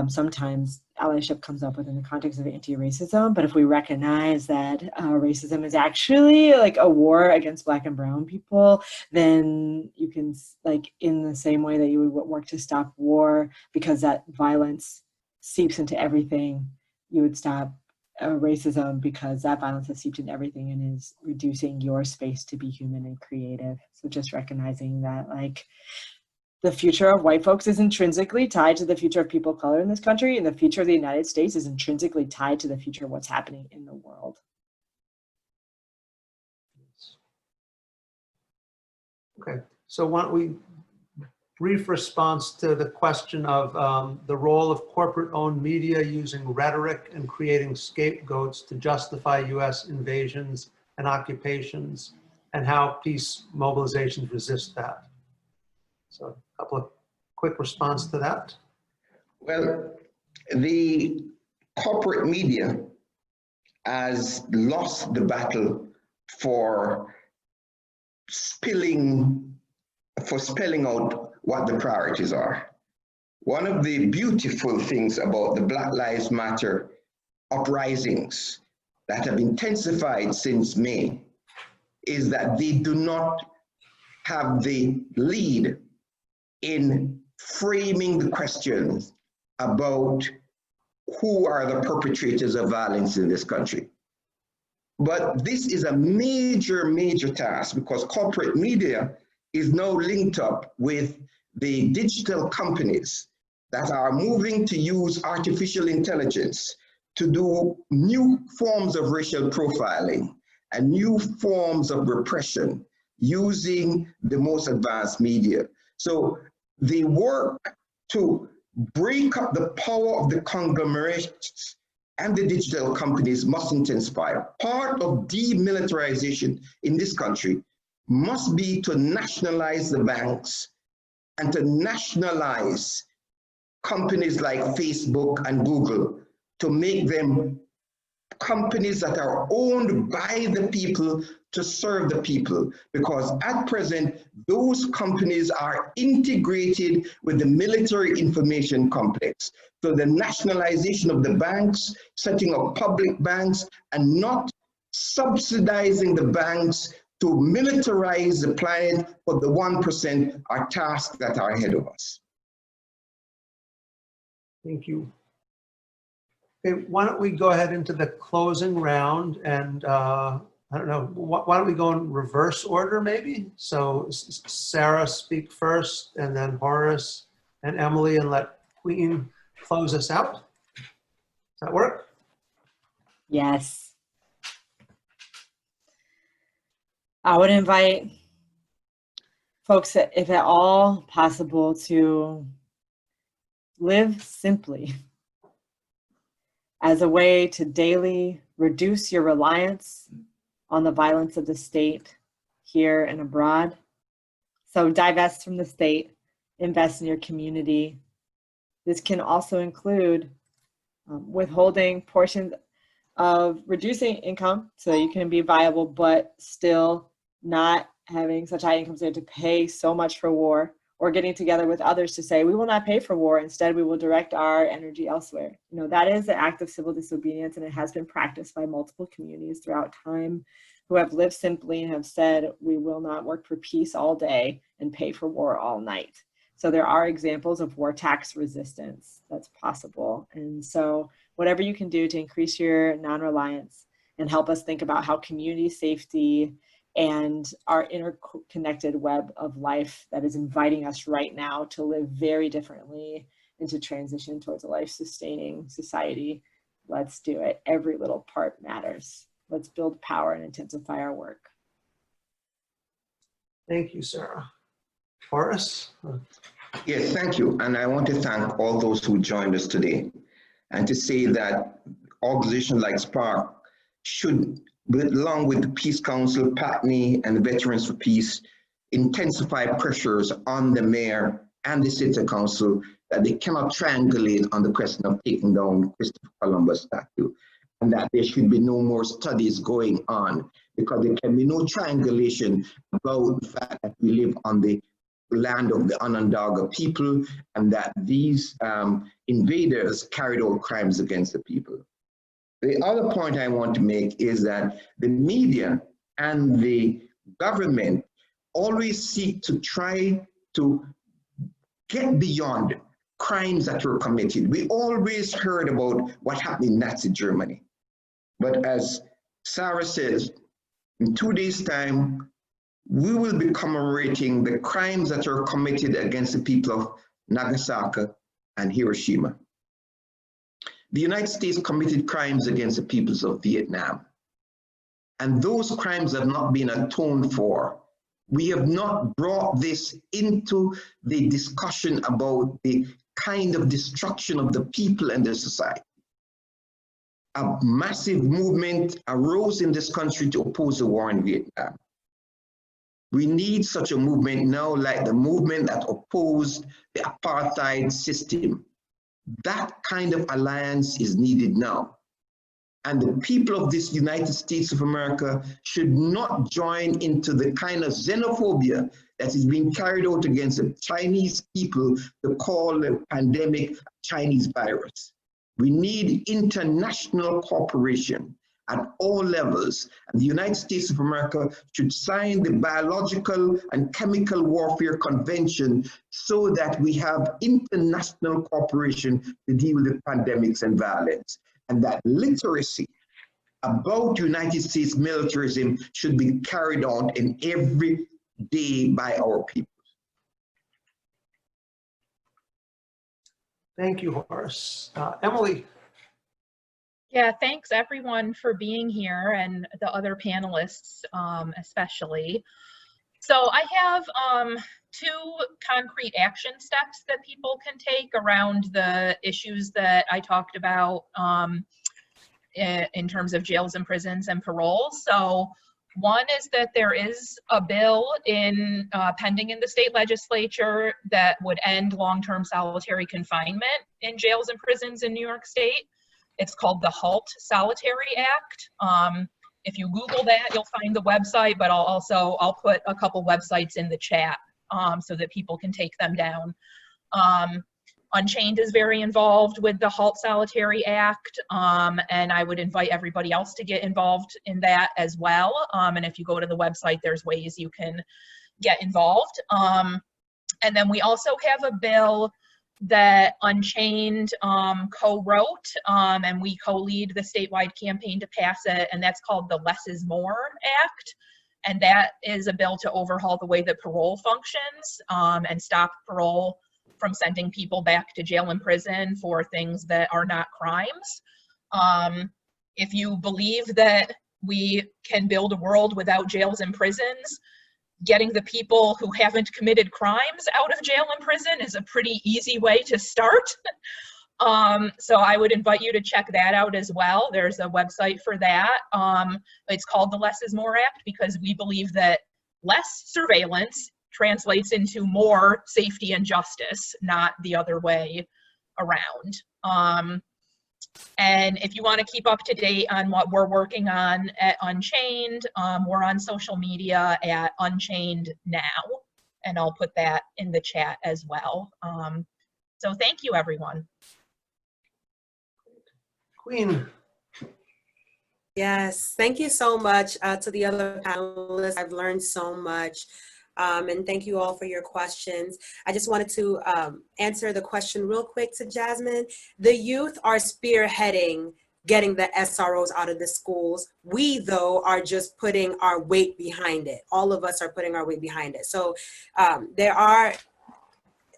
Speaker 5: sometimes allyship comes up within the context of anti-racism, but if we recognize that racism is actually like a war against Black and brown people, then you can, like, in the same way that you would work to stop war because that violence seeps into everything, you would stop racism because that violence has seeped into everything and is reducing your space to be human and creative. So just recognizing that, like, the future of white folks is intrinsically tied to the future of people of color in this country, and the future of the United States is intrinsically tied to the future of what's happening in the world.
Speaker 1: Okay, so why don't we brief response to the question of the role of corporate-owned media using rhetoric and creating scapegoats to justify US invasions and occupations, and how peace mobilizations resist that. So a couple of quick response to that.
Speaker 4: Well, the corporate media has lost the battle for spelling out what the priorities are. One of the beautiful things about the Black Lives Matter uprisings that have intensified since May is that they do not have the lead in framing the questions about who are the perpetrators of violence in this country. But this is a major, major task because corporate media is now linked up with the digital companies that are moving to use artificial intelligence to do new forms of racial profiling and new forms of repression using the most advanced media. So the work to break up the power of the conglomerates and the digital companies must intensify. Part of demilitarization in this country must be to nationalize the banks and to nationalize companies like Facebook and Google, to make them companies that are owned by the people to serve the people, because at present, those companies are integrated with the military information complex. So the nationalization of the banks, setting up public banks, and not subsidizing the banks to militarize the planet for the 1% are tasks that are ahead of us.
Speaker 1: Thank you. Okay, why don't we go ahead into the closing round, and I don't know, why don't we go in reverse order maybe? So Sarah speak first, and then Horace and Emily, and let Queen close us out. Does that work?
Speaker 5: Yes. I would invite folks, if at all possible, to live simply as a way to daily reduce your reliance on the violence of the state here and abroad. So divest from the state, invest in your community. This can also include withholding portions of reducing income so you can be viable, but still not having such high incomes to pay so much for war, or getting together with others to say, we will not pay for war, instead we will direct our energy elsewhere. You know, that is the act of civil disobedience, and it has been practiced by multiple communities throughout time who have lived simply and have said, we will not work for peace all day and pay for war all night. So there are examples of war tax resistance that's possible. And so whatever you can do to increase your non-reliance and help us think about how community safety and our interconnected web of life that is inviting us right now to live very differently and to transition towards a life-sustaining society. Let's do it. Every little part matters. Let's build power and intensify our work.
Speaker 1: Thank you, Sarah. Horace?
Speaker 4: Yes, thank you. And I want to thank all those who joined us today, and to say that organizations like SPARC should, along with the Peace Council, PACCNY, and the Veterans for Peace, intensify pressures on the mayor and the city council that they cannot triangulate on the question of taking down Christopher Columbus statue, and that there should be no more studies going on, because there can be no triangulation about the fact that we live on the land of the Onondaga people, and that these invaders carried out crimes against the people. The other point I want to make is that the media and the government always seek to try to get beyond crimes that were committed. We always heard about what happened in Nazi Germany. But as Sarah says, in 2 days' time, we will be commemorating the crimes that are committed against the people of Nagasaki and Hiroshima. The United States committed crimes against the peoples of Vietnam, and those crimes have not been atoned for. We have not brought this into the discussion about the kind of destruction of the people and the society. A massive movement arose in this country to oppose the war in Vietnam. We need such a movement now, like the movement that opposed the apartheid system. That kind of alliance is needed now. And the people of this United States of America should not join into the kind of xenophobia that is being carried out against the Chinese people to call the pandemic Chinese virus. We need international cooperation at all levels, and the United States of America should sign the Biological and Chemical Warfare Convention so that we have international cooperation to deal with pandemics and violence, and that literacy about United States militarism should be carried on in every day by our people.
Speaker 1: Thank you, Horace. Emily.
Speaker 3: Yeah, thanks everyone for being here, and the other panelists especially. So I have 2 concrete action steps that people can take around the issues that I talked about in terms of jails and prisons and parole. So one is that there is a bill pending in the state legislature that would end long-term solitary confinement in jails and prisons in New York State. It's called the HALT Solitary Act. If you Google that, you'll find the website, but I'll put a couple websites in the chat so that people can take them down. Unchained is very involved with the Halt Solitary Act, and I would invite everybody else to get involved in that as well. And if you go to the website, there's ways you can get involved. And then we also have a bill that Unchained co-wrote, and we co-lead the statewide campaign to pass it, and that's called the Less is More Act. And that is a bill to overhaul the way that parole functions, and stop parole from sending people back to jail and prison for things that are not crimes. If you believe that we can build a world without jails and prisons, getting the people who haven't committed crimes out of jail and prison is a pretty easy way to start. So I would invite you to check that out as well. There's a website for that. It's called the Less is More Act because we believe that less surveillance translates into more safety and justice, not the other way around. And if you want to keep up to date on what we're working on at Unchained, we're on social media at Unchained Now, and I'll put that in the chat as well. So thank you, everyone.
Speaker 1: Queen.
Speaker 2: Yes, thank you so much to the other panelists. I've learned so much. And thank you all for your questions. I just wanted to answer the question real quick to Jasmine. The youth are spearheading getting the SROs out of the schools. We, though, are just putting our weight behind it. All of us are putting our weight behind it. So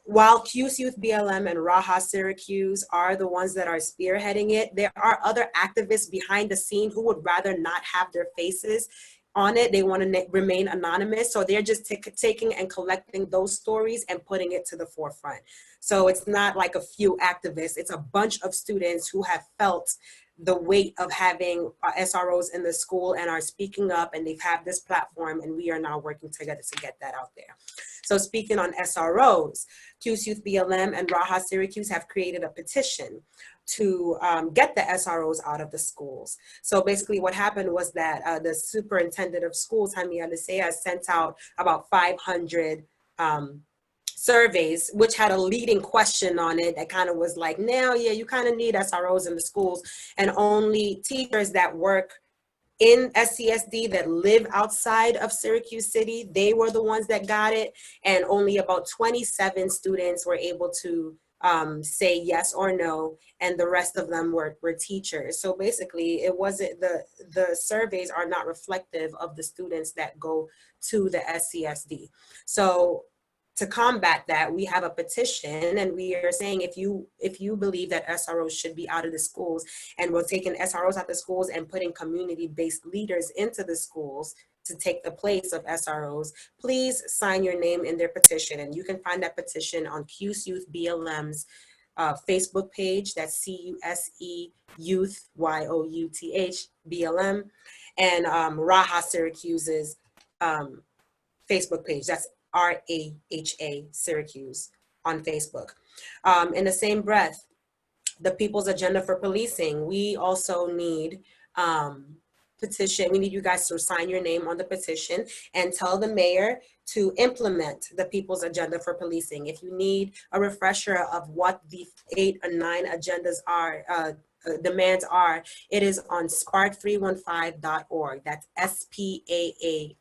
Speaker 2: while CUSE Youth BLM and Raha Syracuse are the ones that are spearheading it, there are other activists behind the scene who would rather not have their faces on it. They want to remain anonymous. So they're just taking and collecting those stories and putting it to the forefront. So it's not like a few activists, it's a bunch of students who have felt the weight of having SROs in the school and are speaking up, and they've had this platform, and we are now working together to get that out there. So speaking on SROs, CUSE Youth BLM and Raha Syracuse have created a petition to get the SROs out of the schools. So basically what happened was that the superintendent of schools, Hamia Lisea, sent out about 500 surveys, which had a leading question on it that kind of was like, now, yeah, you kind of need SROs in the schools, and only teachers that work in SCSD that live outside of Syracuse City, they were the ones that got it, and only about 27 students were able to say yes or no, and the rest of them were teachers. So basically it wasn't, the surveys are not reflective of the students that go to the SCSD. So to combat that, we have a petition, and we are saying if you believe that SROs should be out of the schools, and we're taking SROs out of the schools and putting community-based leaders into the schools to take the place of SROs, please sign your name in their petition. And you can find that petition on CUSE Youth BLM's Facebook page. That's CUSE Youth, YOUTH BLM, and Raha Syracuse's Facebook page. That's RAHA Syracuse on Facebook. In the same breath, the People's Agenda for Policing, we also need petition. We need you guys to sign your name on the petition and tell the mayor to implement the People's Agenda for Policing. If you need a refresher of what the 8 or 9 agendas are, demands are, it is on spark315.org. That's SPAARC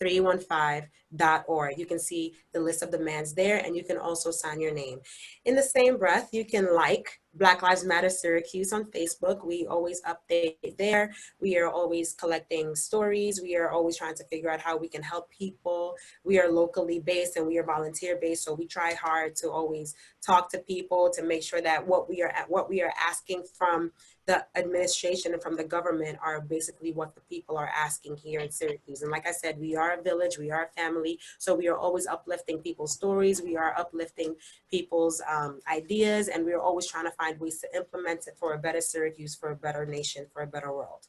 Speaker 2: 315.org. You can see the list of demands there, and you can also sign your name. In the same breath, you can like Black Lives Matter Syracuse on Facebook. We always update there. We are always collecting stories. We are always trying to figure out how we can help people. We are locally based and we are volunteer based, so we try hard to always talk to people to make sure that what we are asking from the administration and from the government are basically what the people are asking here in Syracuse. And like I said, we are a village, we are a family, so we are always uplifting people's stories, we are uplifting people's ideas, and we are always trying to find ways to implement it for a better Syracuse, for a better nation, for a better world.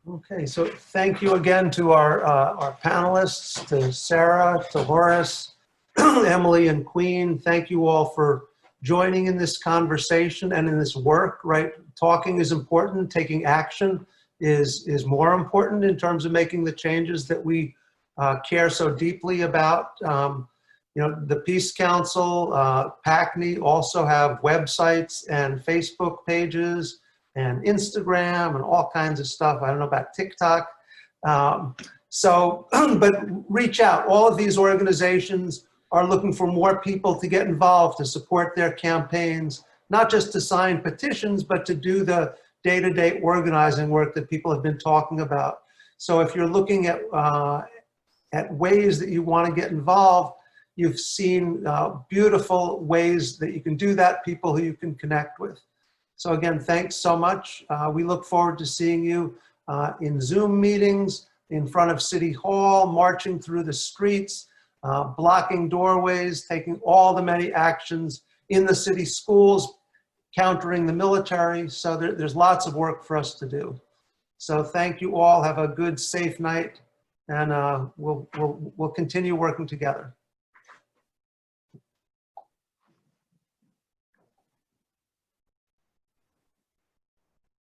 Speaker 1: Okay, so thank you again to our panelists, to Sarah, to Horace, Emily, and Queen. Thank you all for joining in this conversation and in this work, right? Talking is important, taking action is more important in terms of making the changes that we care so deeply about. You know, the Peace Council, PACCNY also have websites and Facebook pages and Instagram and all kinds of stuff. I don't know about TikTok. But reach out. All of these organizations are looking for more people to get involved, to support their campaigns, not just to sign petitions, but to do the day-to-day organizing work that people have been talking about. So if you're looking at ways that you want to get involved, you've seen beautiful ways that you can do that, people who you can connect with. So again, thanks so much. We look forward to seeing you in Zoom meetings, in front of City Hall, marching through the streets, blocking doorways, taking all the many actions in the city schools, countering the military. So there's lots of work for us to do. So thank you all. Have a good, safe night, and we'll continue working together.